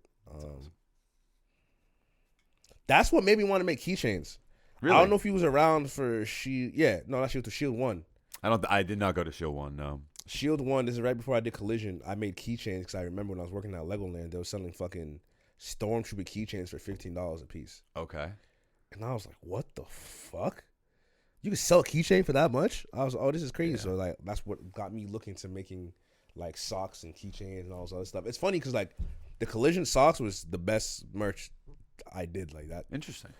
That's what made me want to make keychains. Really? I don't know if he was around for Shield. Yeah, no, not Shield. To Shield 1. I did not go to Shield 1. No. Shield 1. This is right before I did Collision. I made keychains because I remember when I was working at Legoland, they were selling fucking Stormtrooper keychains for $15 a piece. Okay. And I was like, what the fuck? You can sell a keychain for that much? I was like, oh, this is crazy. Yeah. So like that's what got me looking to making like socks and keychains and all this other stuff. It's funny because like the Collision socks was the best merch I did like that. Interesting.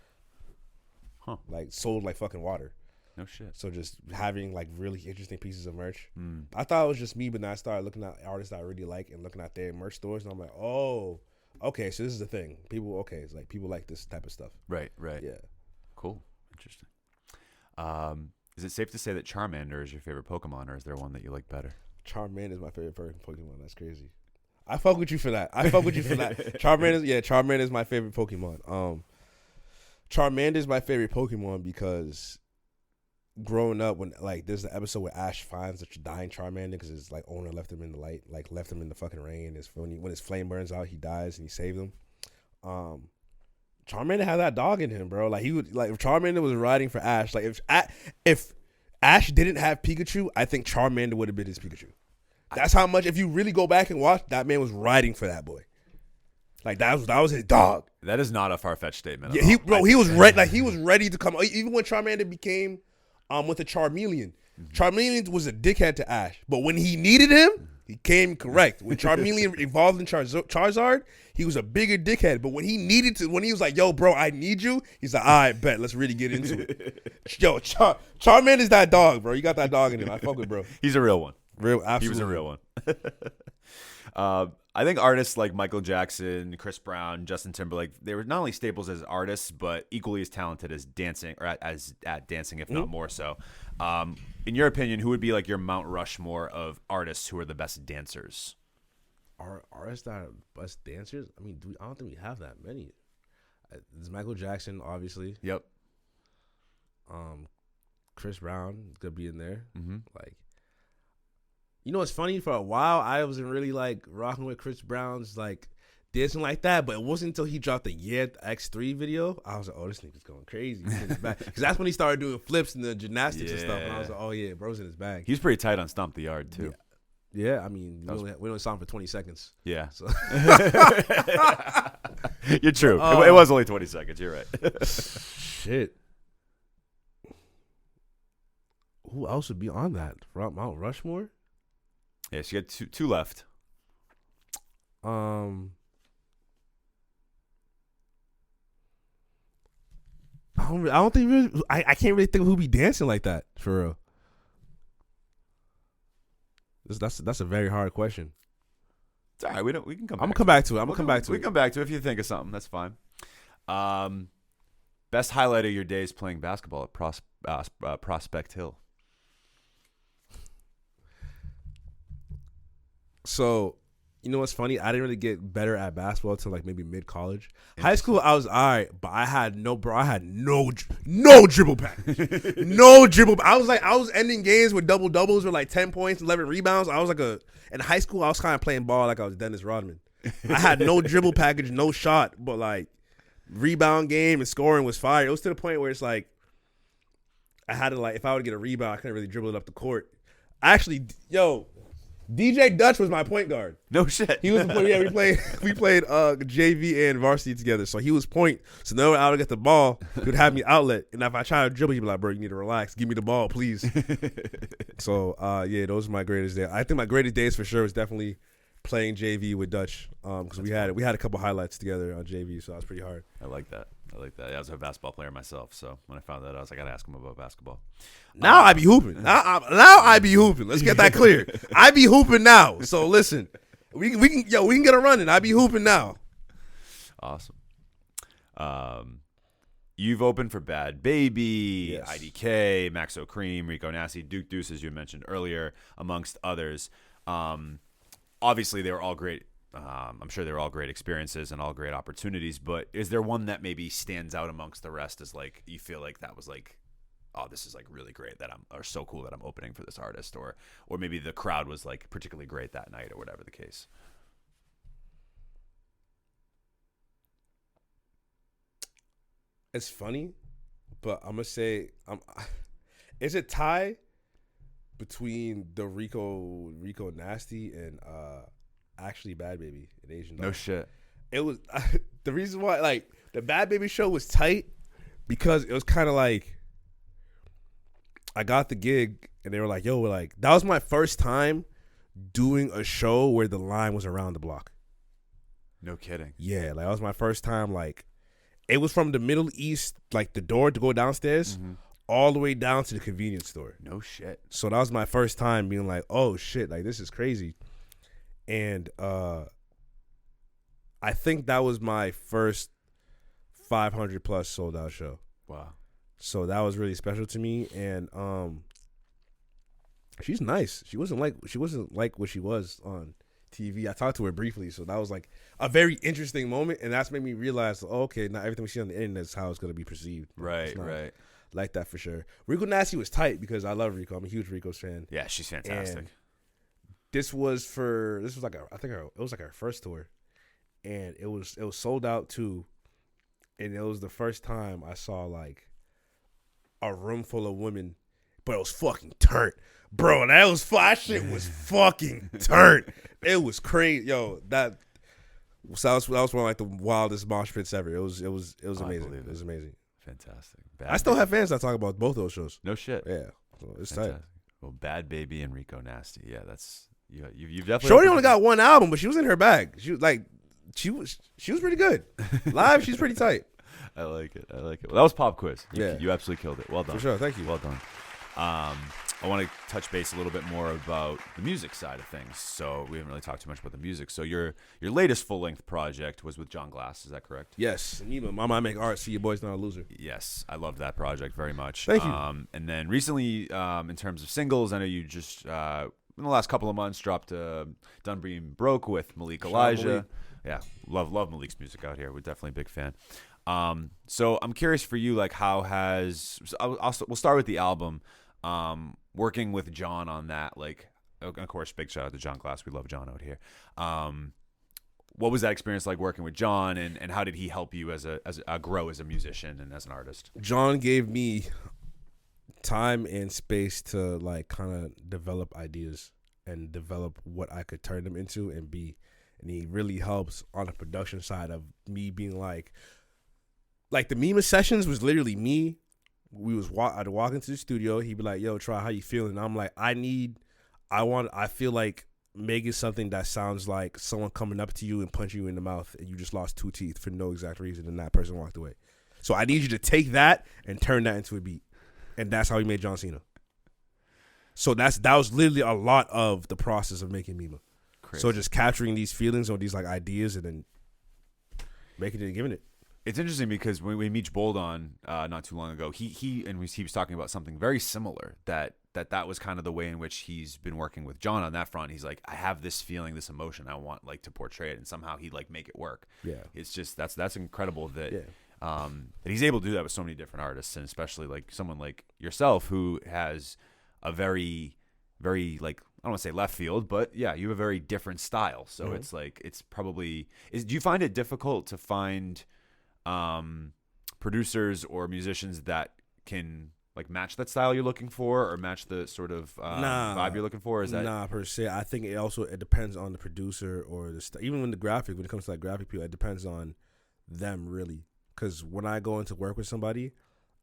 Huh. Like sold like fucking water. No shit. So just having like really interesting pieces of merch. I thought it was just me, but then I started looking at artists that I really like and looking at their merch stores, and I'm like, oh, okay, so this is the thing. It's like people like this type of stuff. Right. Yeah. Cool. Interesting. Is it safe to say that Charmander is your favorite Pokemon, or is there one that you like better? Charmander is my favorite Pokemon. That's crazy. I fuck with you for that. Charmander is my favorite Pokemon. Charmander is my favorite Pokemon because growing up, when like there's the episode where Ash finds a dying Charmander because his like owner left him in the light, like left him in the fucking rain. When his flame burns out, he dies and he saved him. Charmander had that dog in him, bro. Like if Charmander was riding for Ash, like if Ash didn't have Pikachu, I think Charmander would have been his Pikachu. That's how much. If you really go back and watch, that man was riding for that boy. Like that was his dog. That is not a far-fetched statement. Yeah, he was ready. Like he was ready to come. Even when Charmander became with a Charmeleon, Charmeleon was a dickhead to Ash, but when he needed him, he came correct. When Charmeleon evolved in Charizard, he was a bigger dickhead. But when he was like, "Yo, bro, I need you," he's like, "All right, bet. Let's really get into it." Yo, Charmander's that dog, bro. You got that dog in him. I fuck with, bro. He's a real one. Absolutely. He was a real one. I think artists like Michael Jackson, Chris Brown, Justin Timberlake, they were not only staples as artists, but equally as talented as dancing, or at dancing, if not more so. In your opinion, who would be like your Mount Rushmore of artists who are the best dancers? Artists that are best dancers? I mean, I don't think we have that many. There's Michael Jackson, obviously. Yep. Chris Brown could be in there. Like, you know, it's funny. For a while, I wasn't really like rocking with Chris Brown's like dancing like that, but it wasn't until he dropped the X3 video. I was like, oh, this nigga's going crazy. He's in his bag. Because that's when he started doing flips and the gymnastics and stuff. And I was like, oh yeah, bro's in his bag. He's pretty tight on Stomp the Yard too. Yeah, I mean, we only saw him for 20 seconds. Yeah. So. You're true. It was only 20 seconds. You're right. Shit. Who else would be on that? From Mount Rushmore? Yeah, she got two left. I don't think really, I can't really think of who be dancing like that for real. That's a very hard question. It's all right. We can come. I'm gonna come back to it. We can come back to it if you think of something. That's fine. Best highlight of your days playing basketball at Prospect Hill. So, you know what's funny? I didn't really get better at basketball until like maybe mid-college. High school, I was all right, but I had no dribble package. No dribble. I was ending games with double doubles with like 10 points, 11 rebounds. I was like in high school, I was kind of playing ball like I was Dennis Rodman. I had no dribble package, no shot, but like rebound game and scoring was fire. It was to the point where it's like I had to like if I would get a rebound, I couldn't really dribble it up the court. Actually, yo, DJ Dutch was my point guard. No shit. He was the point. Yeah, we played JV and varsity together. So he was point. So no, I would get the ball. He would have me outlet, and if I try to dribble, he'd be like, "Bro, you need to relax. Give me the ball, please." So yeah, those are my greatest days. I think my greatest days for sure was definitely playing JV with Dutch because we had a couple highlights together on JV, so that was pretty hard. I like that. Yeah, I was a basketball player myself, so when I found that out, I was like, I gotta ask him about basketball. Now I be hooping. Now I be hooping. Let's get that clear. I be hooping now. So listen, we can get a running. I be hooping now. Awesome. You've opened for Bad Baby, Yes. IDK, Maxo Cream, Rico Nasty, Duke Deuce, as you mentioned earlier, amongst others. Obviously, they were all great. I'm sure they were all great experiences and all great opportunities. But is there one that maybe stands out amongst the rest as like you feel like that was like, oh, this is like really great or so cool that I'm opening for this artist, or maybe the crowd was like particularly great that night, or whatever the case. It's funny, but I'm gonna say it's a tie between the Rico Nasty and actually Bad Baby and Asian Dog. No shit. It was the reason why like the Bad Baby show was tight because it was kind of like I got the gig and they were like, "Yo, we're like that was my first time doing a show where the line was around the block." No kidding. Yeah, like that was my first time. Like it was from the Middle East, like the door to go downstairs, all the way down to the convenience store. No shit. So that was my first time being like, "Oh shit, like this is crazy." And I think that was my first 500 plus sold out show. Wow. So that was really special to me. And she's nice. She wasn't like what she was on TV. I talked to her briefly, so that was like a very interesting moment, and that's made me realize, oh, okay, not everything we see on the internet is how it's gonna be perceived. Right, right. Like that for sure. Rico Nasty was tight because I love Rico. I'm a huge Rico's fan. Yeah, she's fantastic. And it was like our first tour, and it was sold out too, and it was the first time I saw like a room full of women, but it was fucking turnt, bro. That shit was fucking turnt. It was crazy, yo. That was one of like the wildest mosh pits ever. It was amazing. It was amazing. Fantastic. I still have fans that talk about both those shows. No shit. Yeah, so it's Fantastic. tight. Well, Bad Baby and Rico Nasty. Yeah, that's you've definitely. Shorty only got one album, but she was in her bag. She was pretty good. Live, she's pretty tight. I like it. Well, that was Pop Quiz. Yeah. You absolutely killed it. Well done. For sure. Thank you. Well done. I want to touch base a little bit more about the music side of things. So we haven't really talked too much about the music. So your latest full length project was with Jon Glass. Is that correct? Yes. Mama, I make art. See, your boy's not a loser. Yes, I love that project very much. Thank you. And then recently, in terms of singles, I know you just in the last couple of months dropped "Done Being Broke" with Malik Elijah. Malik. Yeah, love Malik's music out here. We're definitely a big fan. So I'm curious for you, like we'll start with the album. Working with Jon on that, like, of course, big shout out to Jon Glass. We love Jon out here. What was that experience like working with Jon, and how did he help you as a grow as a musician and as an artist? Jon gave me time and space to like kind of develop ideas and develop what I could turn them into and be. And he really helps on the production side of me being like the MOMMA sessions was literally me. I'd walk into the studio. He'd be like, "Yo, Try, how you feeling?" And I'm like, I feel like making something that sounds like someone coming up to you and punching you in the mouth and you just lost 2 teeth for no exact reason and that person walked away. So I need you to take that and turn that into a beat. And that's how he made John Cena. So that was literally a lot of the process of making MOMMA. Crazy. So just capturing these feelings or these like ideas and then making it and giving it. It's interesting because when we meet Bold on not too long ago, he was talking about something very similar, that was kind of the way in which he's been working with Jon on that front. He's like, I have this feeling, this emotion, I want like to portray it, and somehow he like make it work. Yeah, it's just that's incredible that that he's able to do that with so many different artists, and especially like someone like yourself who has a very, very like, I don't want to say left field, but yeah, you have a very different style. So it's like do you find it difficult to find producers or musicians that can like match that style you're looking for, or match the sort of vibe you're looking for? Or is that nah per se? I think it depends on the producer or even when it comes to like graphic people, it depends on them really. Because when I go into work with somebody,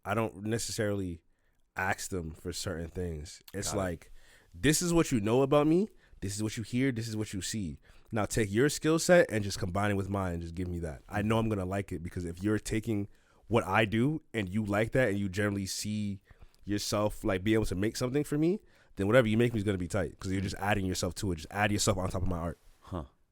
I don't necessarily ask them for certain things. It's like, this is what you know about me. This is what you hear. This is what you see. Now take your skill set and just combine it with mine and just give me that. I know I'm going to like it, because if you're taking what I do and you like that and you generally see yourself like be able to make something for me, then whatever you make me is going to be tight, because you're just adding yourself to it. Just add yourself on top of my art.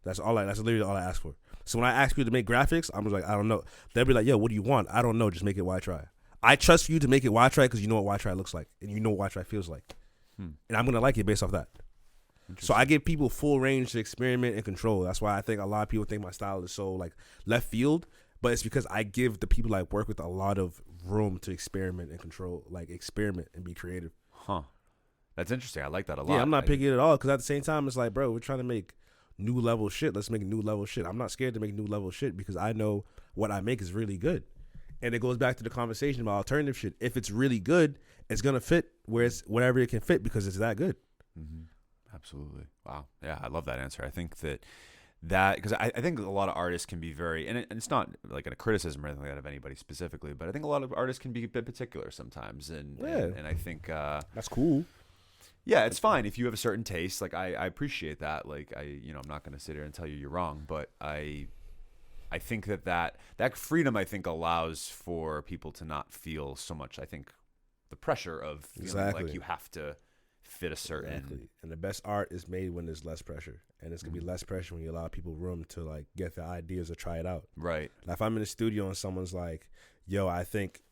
That's literally all I ask for. So when I ask people to make graphics, I'm just like, I don't know. They'll be like, yo, what do you want? I don't know. Just make it WHYTRI. I trust you to make it WHYTRI because you know what WHYTRI looks like and you know what WHYTRI feels like. And I'm going to like it based off that. So I give people full range to experiment and control. That's why I think a lot of people think my style is so like left field, but it's because I give the people I work with a lot of room to experiment and control, like experiment and be creative. That's interesting. I like that a lot. Yeah, I'm not picky at all, because at the same time, it's like, bro, we're trying to make new level shit. Let's make new level shit. I'm not scared to make new level shit because I know what I make is really good. And it goes back to the conversation about alternative shit. If it's really good, it's going to fit wherever it can fit because it's that good. Absolutely. Wow. Yeah, I love that answer. I think that because I think a lot of artists can be very, and it's not like a criticism or anything like that of anybody specifically, but I think a lot of artists can be a bit particular sometimes. And I think that's cool. Yeah, it's fine if you have a certain taste. Like I appreciate that. Like I'm not going to sit here and tell you you're wrong, but I think that freedom, I think, allows for people to not feel so much, I think, the pressure of feeling like you have to fit a certain. And the best art is made when there's less pressure, and it's gonna be less pressure when you allow people room to like get their ideas or try it out. Right. Like if I'm in the studio and someone's like, yo, I think,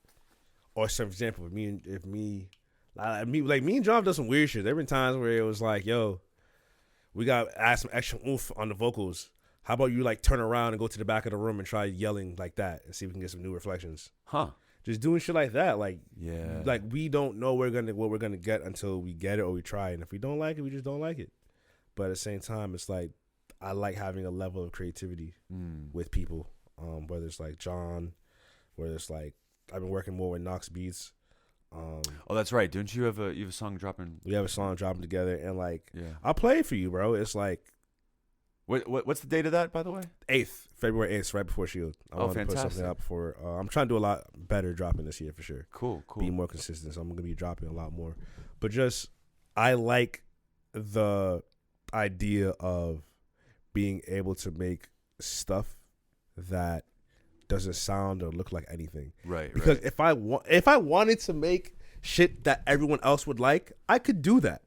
or for example, me and John does some weird shit. There have been times where it was like, yo, we got to add some extra oomph on the vocals. How about you like turn around and go to the back of the room and try yelling like that and see if we can get some new reflections. Just doing shit like that. Like, like we don't know what we're gonna get until we get it or we try it. And if we don't like it, we just don't like it. But at the same time, it's like I like having a level of creativity with people. Whether it's like John, whether it's like I've been working more with Nox Beatz. Oh, that's right. Don't you have a song dropping? We have a song dropping together, and like I'll play it for you, bro. It's like, what's the date of that, by the way? February 8th, right before Shield. I want to put something out before. I'm trying to do a lot better dropping this year for sure. Cool. Be more consistent, so I'm gonna be dropping a lot more. But just I like the idea of being able to make stuff that doesn't sound or look like anything. Right. Because if I wanted to make shit that everyone else would like, I could do that.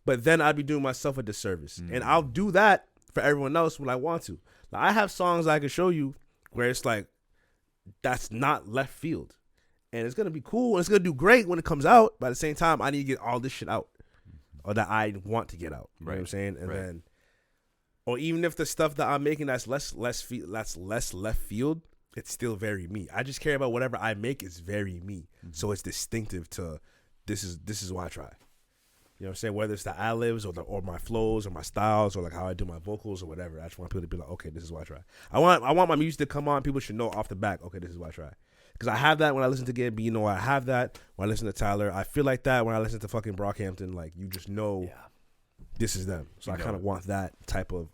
But then I'd be doing myself a disservice. And I'll do that for everyone else when I want to. Like, I have songs I can show you where it's like, that's not left field. And it's going to be cool and it's going to do great when it comes out. But at the same time, I need to get all this shit out. Or that I want to get out. You know what I'm saying? And then, or even if the stuff that I'm making that's less left field, it's still very me. I just care about whatever I make is very me. So it's distinctive to this is WHYTRI. You know what I'm saying? Whether it's the ad-libs or my flows or my styles or like how I do my vocals or whatever. I just want people to be like, okay, this is WHYTRI. I want my music to come on. People should know off the back, okay, this is WHYTRI. Because I have that when I listen to Gambino. I have that when I listen to Tyler. I feel like that when I listen to fucking Brockhampton. Like, you just know this is them. So I kind of want that type of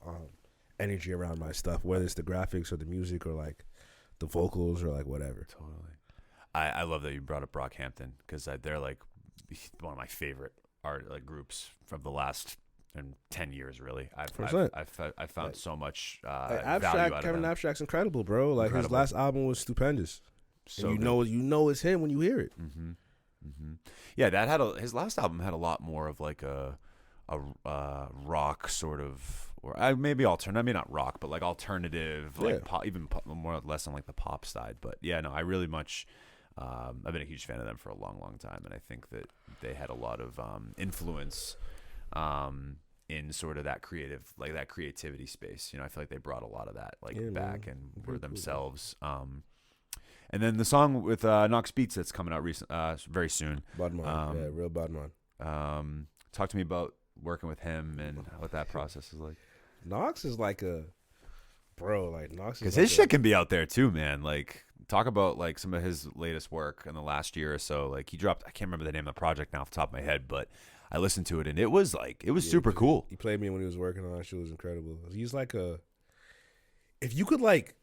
energy around my stuff, whether it's the graphics or the music or like the vocals or like whatever. Totally. I love that you brought up Brockhampton because they're like one of my favorite art like groups from the last 10 years. Really, I've found so much value out of Kevin them. Abstract's incredible, bro. Like his last album was stupendous. So and you know it's him when you hear it. Yeah, his last album had a lot more of like a rock sort of, or maybe alternative. I mean, not rock, but like alternative, like pop, even more or less on like the pop side. But yeah, no, I really much. I've been a huge fan of them for a long, long time, and I think that they had a lot of influence in sort of that creativity space. You know, I feel like they brought a lot of that back and were themselves. And then the song with Nox Beatz that's coming out very soon. BADMON, real BADMON. Talk to me about working with him and what that process is like. Nox is like a bro, like Nox is because his shit can be out there too, man. Like talk about like some of his latest work in the last year or so. Like he dropped, I can't remember the name of the project now off the top of my head, but I listened to it and it was super cool. He played me when he was working on that shit. It was incredible. He's like if you could like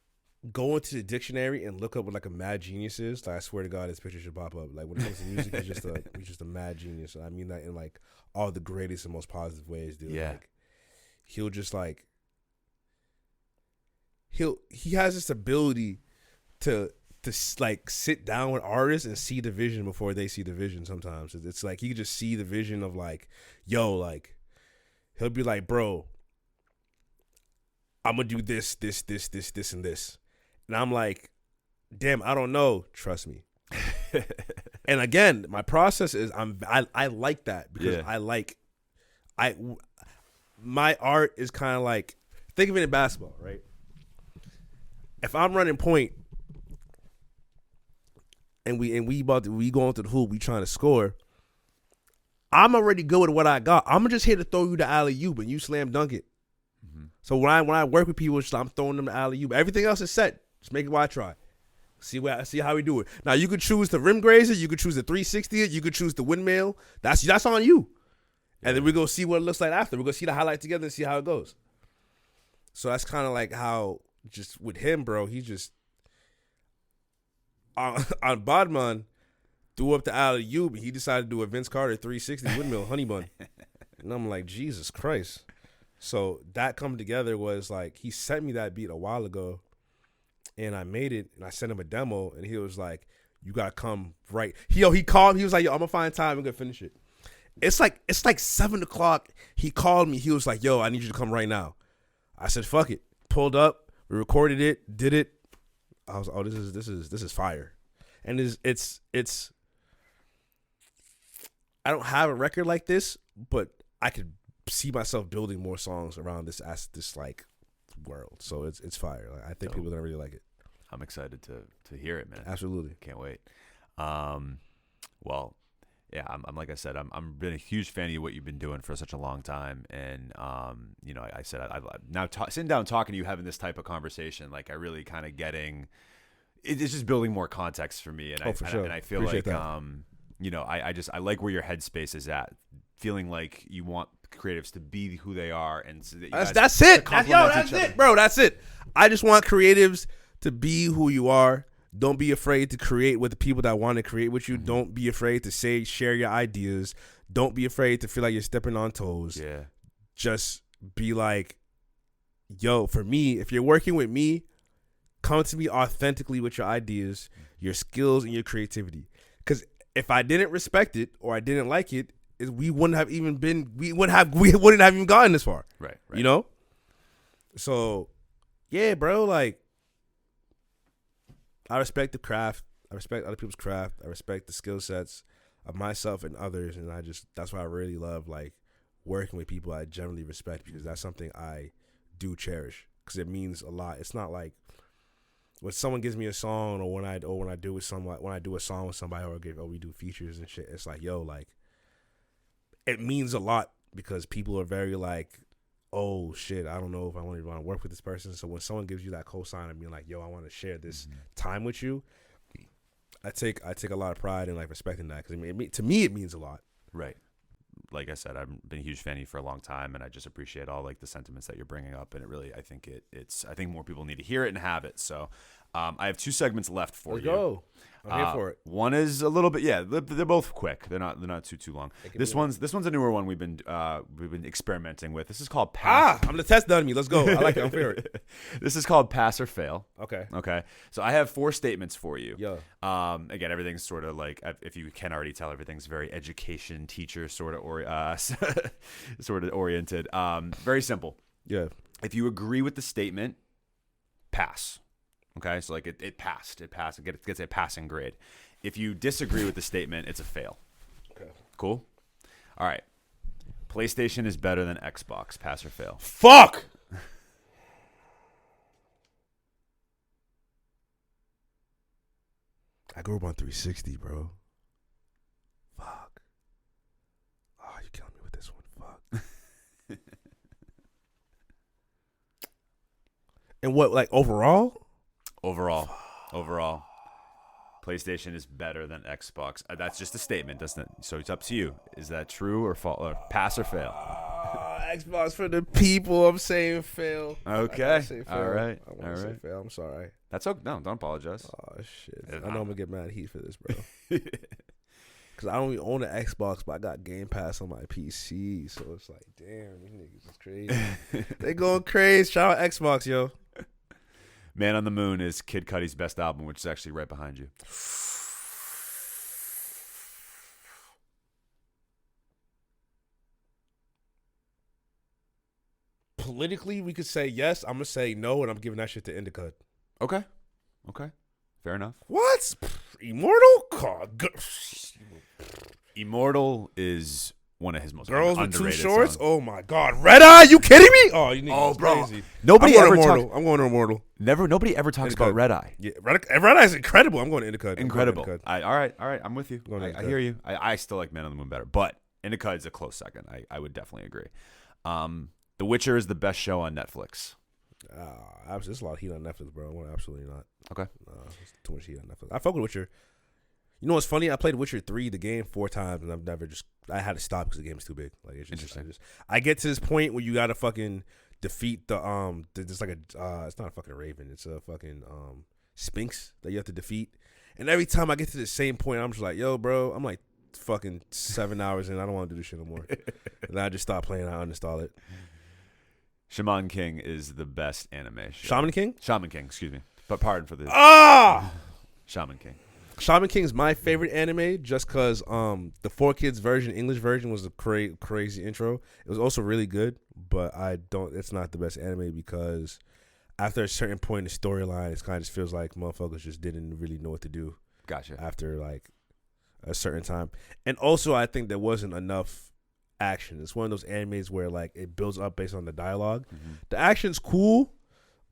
go into the dictionary and look up what like a mad genius is, like, I swear to God, his picture should pop up. Like when it comes to music, he's just a mad genius. I mean that in like all the greatest and most positive ways, dude. Yeah. Like, he'll just like he has this ability to like sit down with artists and see the vision before they see the vision. Sometimes it's like he could just see the vision of like, yo, like he'll be like, bro, I'm gonna do this, and this. And I'm like, damn, I don't know. Trust me. And again, my process is I like that because my art is kind of like, think of it in basketball, right? If I'm running point and we going to the hoop, we trying to score, I'm already good with what I got. I'm just here to throw you the alley-oop and you slam dunk it. Mm-hmm. So when I work with people, I'm throwing them the alley-oop. Everything else is set. Just make it WHYTRI. See how we do it. Now you could choose the rim grazer, you could choose the 360, you could choose the windmill. That's on you. And then we go see what it looks like after. We're gonna see the highlight together and see how it goes. So that's kind of like how just with him, bro. He just on BADMON threw up the alley-oop and he decided to do a Vince Carter 360 windmill honey bun. And I'm like, Jesus Christ. So that come together was like he sent me that beat a while ago. And I made it, and I sent him a demo, and he was like, "You gotta come right." He called me. He was like, "Yo, I'm gonna find time. I'm gonna finish it." It's like 7:00. He called me. He was like, "Yo, I need you to come right now." I said, "Fuck it." Pulled up. We recorded it. Did it. I was, "Oh, this is fire." And it's. I don't have a record like this, but I could see myself building more songs around this like world. So it's fire. Like, I think people are gonna really like it. I'm excited to hear it, man. Absolutely. Can't wait. Well, yeah, I'm like I said, I'm been a huge fan of what you've been doing for such a long time. And, you know, I said, I now sitting down talking to you, having this type of conversation, like I really kind of getting, it's just building more context for me. And and I feel Appreciate like, that. you know, I like where your headspace is at, feeling like you want creatives to be who they are. And so that that's it. That's it, bro. That's it. I just want creatives to be who you are. Don't be afraid to create with the people that want to create with you. Mm-hmm. Don't be afraid to share your ideas. Don't be afraid to feel like you're stepping on toes. Yeah. Just be like, yo, for me, if you're working with me, come to me authentically with your ideas, your skills, and your creativity. Because if I didn't respect it or I didn't like it, we wouldn't have even gotten this far. Right. You know? So, yeah, bro, like, I respect the craft. I respect other people's craft. I respect the skill sets of myself and others. And that's why I really love, like, working with people I generally respect, because that's something I do cherish, because it means a lot. It's not like when someone gives me a song or when I do with someone, when I do a song with somebody or we do features and shit, it's like, yo, like, it means a lot because people are very like, oh shit, I don't know if I want to work with this person. So when someone gives you that cosign and being like, yo, I want to share this time with you, I take a lot of pride in like respecting that, because to me it means a lot. Right. Like I said, I've been a huge fan of you for a long time, and I just appreciate all like the sentiments that you're bringing up, and it really, I think I think more people need to hear it and have it. So I have 2 segments left for Let's you. go. I'm here for it. One is a little bit, they're both quick. They're not too long. This one's a newer one we've been experimenting with. This is called Pass. I'm the test done me. Let's go. I like it. I'm for it. This is called Pass or Fail. Okay. So I have 4 statements for you. Yeah. Again, everything's sort of like, if you can already tell, everything's very education teacher sort of oriented. Very simple. Yeah. If you agree with the statement, pass. Okay, so like it passed. It gets a passing grade. If you disagree with the statement, it's a fail. Okay. Cool? All right. PlayStation is better than Xbox. Pass or fail? Fuck! I grew up on 360, bro. Fuck. Oh, you killing me with this one. Fuck. And what, like, overall? Overall. PlayStation is better than Xbox. That's just a statement, doesn't it? So it's up to you. Is that true or false? Or pass or fail? Xbox for the people. I'm saying fail. Okay. Say fail. All right. I want to say fail. I'm sorry. That's okay. No, don't apologize. Oh shit! I know I'm gonna get mad at Heat for this, bro. Because I don't even own an Xbox, but I got Game Pass on my PC, so it's like, damn, these niggas is crazy. They going crazy. Shout out Xbox, yo. Man on the Moon is Kid Cudi's best album, which is actually right behind you. Politically, we could say yes. I'm gonna say no, and I'm giving that shit to Indica. Okay. Fair enough. What? Immortal? God. Immortal is one of his most Girls with two underrated shorts? songs. Oh my God. Red Eye? You kidding me? Oh, you niggas bro. crazy. Nobody I'm ever going to talks. Immortal. I'm going to Immortal. Nobody ever talks Indica. about Red Eye. Yeah, Red Eye is incredible. I'm going to Indica. Incredible. All right. I'm with you. Going to I Indica. hear you. I still like Man on the Moon better, but Indica is a close second. I would definitely agree. The Witcher is the best show on Netflix. There's a lot of heat on Netflix, bro. Absolutely not. Okay. There's too much heat on Netflix. I fuck with Witcher. You know what's funny? I played Witcher 3, the game, 4 times, and I had to stop because the game is too big. Like, it's just, Interesting. I get to this point where you gotta fucking defeat there's like it's not a fucking raven, it's a fucking sphinx that you have to defeat. And every time I get to the same point, I'm just like, yo, bro, I'm like fucking 7 hours in. I don't want to do this shit no more. And I just stop playing. I uninstall it. Shaman King is the best anime show. Shaman King? Shaman King, excuse me. But pardon for the Shaman King. Shaman King is my favorite anime just because the 4Kids version, English version, was a crazy intro. It was also really good, but it's not the best anime because after a certain point in the storyline, it kind of just feels like motherfuckers just didn't really know what to do. Gotcha. After like a certain time. And also I think there wasn't enough action. It's one of those animes where like it builds up based on the dialogue. Mm-hmm. The action's cool,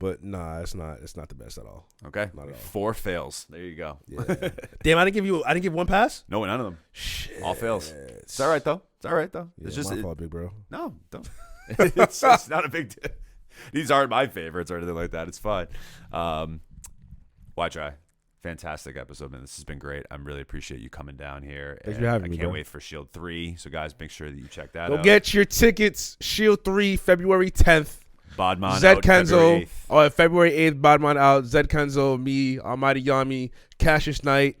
but nah, it's not the best at all. Okay. Not at all. 4 fails. There you go. Yeah. Damn, I didn't give one pass? No, none of them. Shit. All fails. It's all right though. Yeah, It's just my fault, big bro. No, don't. it's not a big deal. These aren't my favorites or anything like that. It's fine. WHYTRI? Fantastic episode, man. This has been great. I really appreciate you coming down here. Thanks for having me, I can't bro. wait for Shield 3. So, guys, make sure that you check that Go out. get your tickets. Shield 3, February 10th. BADMON Zed out Kenzo. February 8th. February 8th, BADMON out. Zed Kenzo, me, Almighty Yami, Cassius Knight.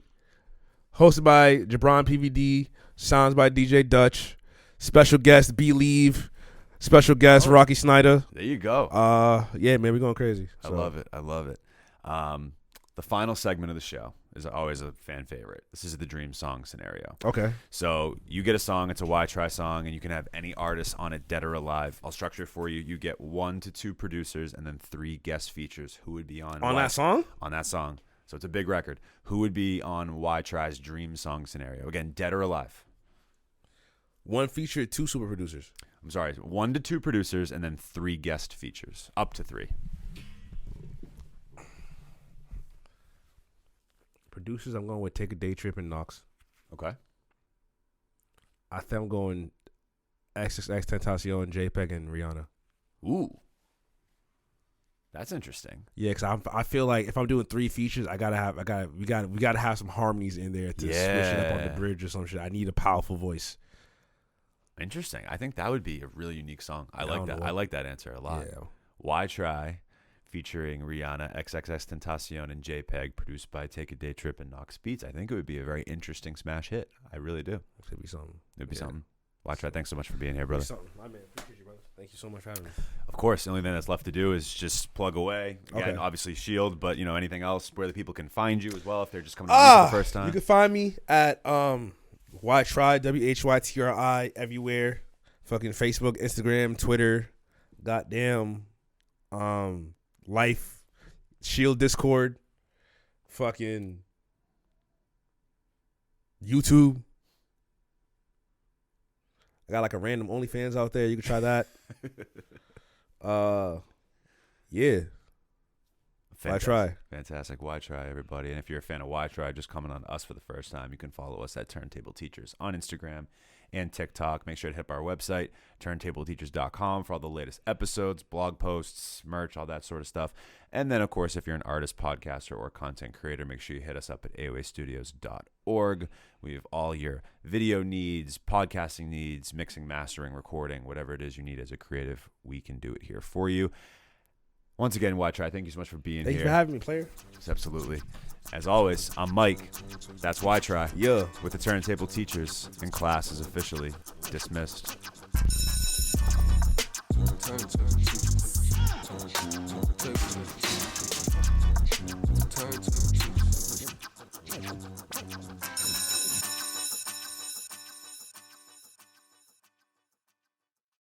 Hosted by Jabron PVD. Sounds by DJ Dutch. Special guest, Believe. Special guest, Rocky Snyder. There you go. Yeah, man, we're going crazy. I love it. The final segment of the show is always a fan favorite. This is the dream song scenario. Okay. So you get a song, it's a WHYTRI song, and you can have any artist on it, dead or alive. I'll structure it for you. You get 1 to 2 producers and then 3 guest features. Who would be on that song? On that song. So it's a big record. Who would be on WHYTRI's dream song scenario? Again, dead or alive. 1 feature, 2 super producers. I'm sorry, 1 to 2 producers and then 3 guest features. Up to 3. Producers, I'm going with Take a Day Trip and Nox. Okay. I think I'm going XXX Tentacion, JPEG, and Rihanna. Ooh. That's interesting. Yeah, because I feel like if I'm doing 3 features, we gotta have some harmonies in there to switch it up on the bridge or some shit. I need a powerful voice. Interesting. I think that would be a really unique song. I like that. I like that answer a lot. Yeah. WHYTRI featuring Rihanna, XXX Tentacion, and JPEG, produced by Take a Day Trip and Nox Beatz. I think it would be a very interesting smash hit. I really do. It could be something. It'd be something. WHYTRI, thanks so much for being here, brother. My man, appreciate you, brother. Thank you so much for having me. Of course, the only thing that's left to do is just plug away. Again, obviously Shield, but anything else where the people can find you as well if they're just coming to for the first time. You can find me at WHYTRI, WHYTRI, everywhere. Fucking Facebook, Instagram, Twitter, goddamn, Life, Shield Discord, fucking YouTube. I got like a random OnlyFans out there. You can try that. Yeah. WHYTRI. Fantastic. WHYTRI, everybody. And if you're a fan of WHYTRI, just coming on us for the first time, you can follow us at Turntable Teachers on Instagram and TikTok. Make sure to hit up our website, turntableteachers.com, for all the latest episodes, blog posts, merch, all that sort of stuff. And then, of course, if you're an artist, podcaster, or content creator, make sure you hit us up at aoastudios.org. We have all your video needs, podcasting needs, mixing, mastering, recording, whatever it is you need as a creative, we can do it here for you. Once again, WHYTRI, thank you so much for being here. Thank you for having me, player. Yes, absolutely. As always, I'm Mike. That's WHYTRI. Yeah. With the Turntable Teachers, and class is officially dismissed. Turn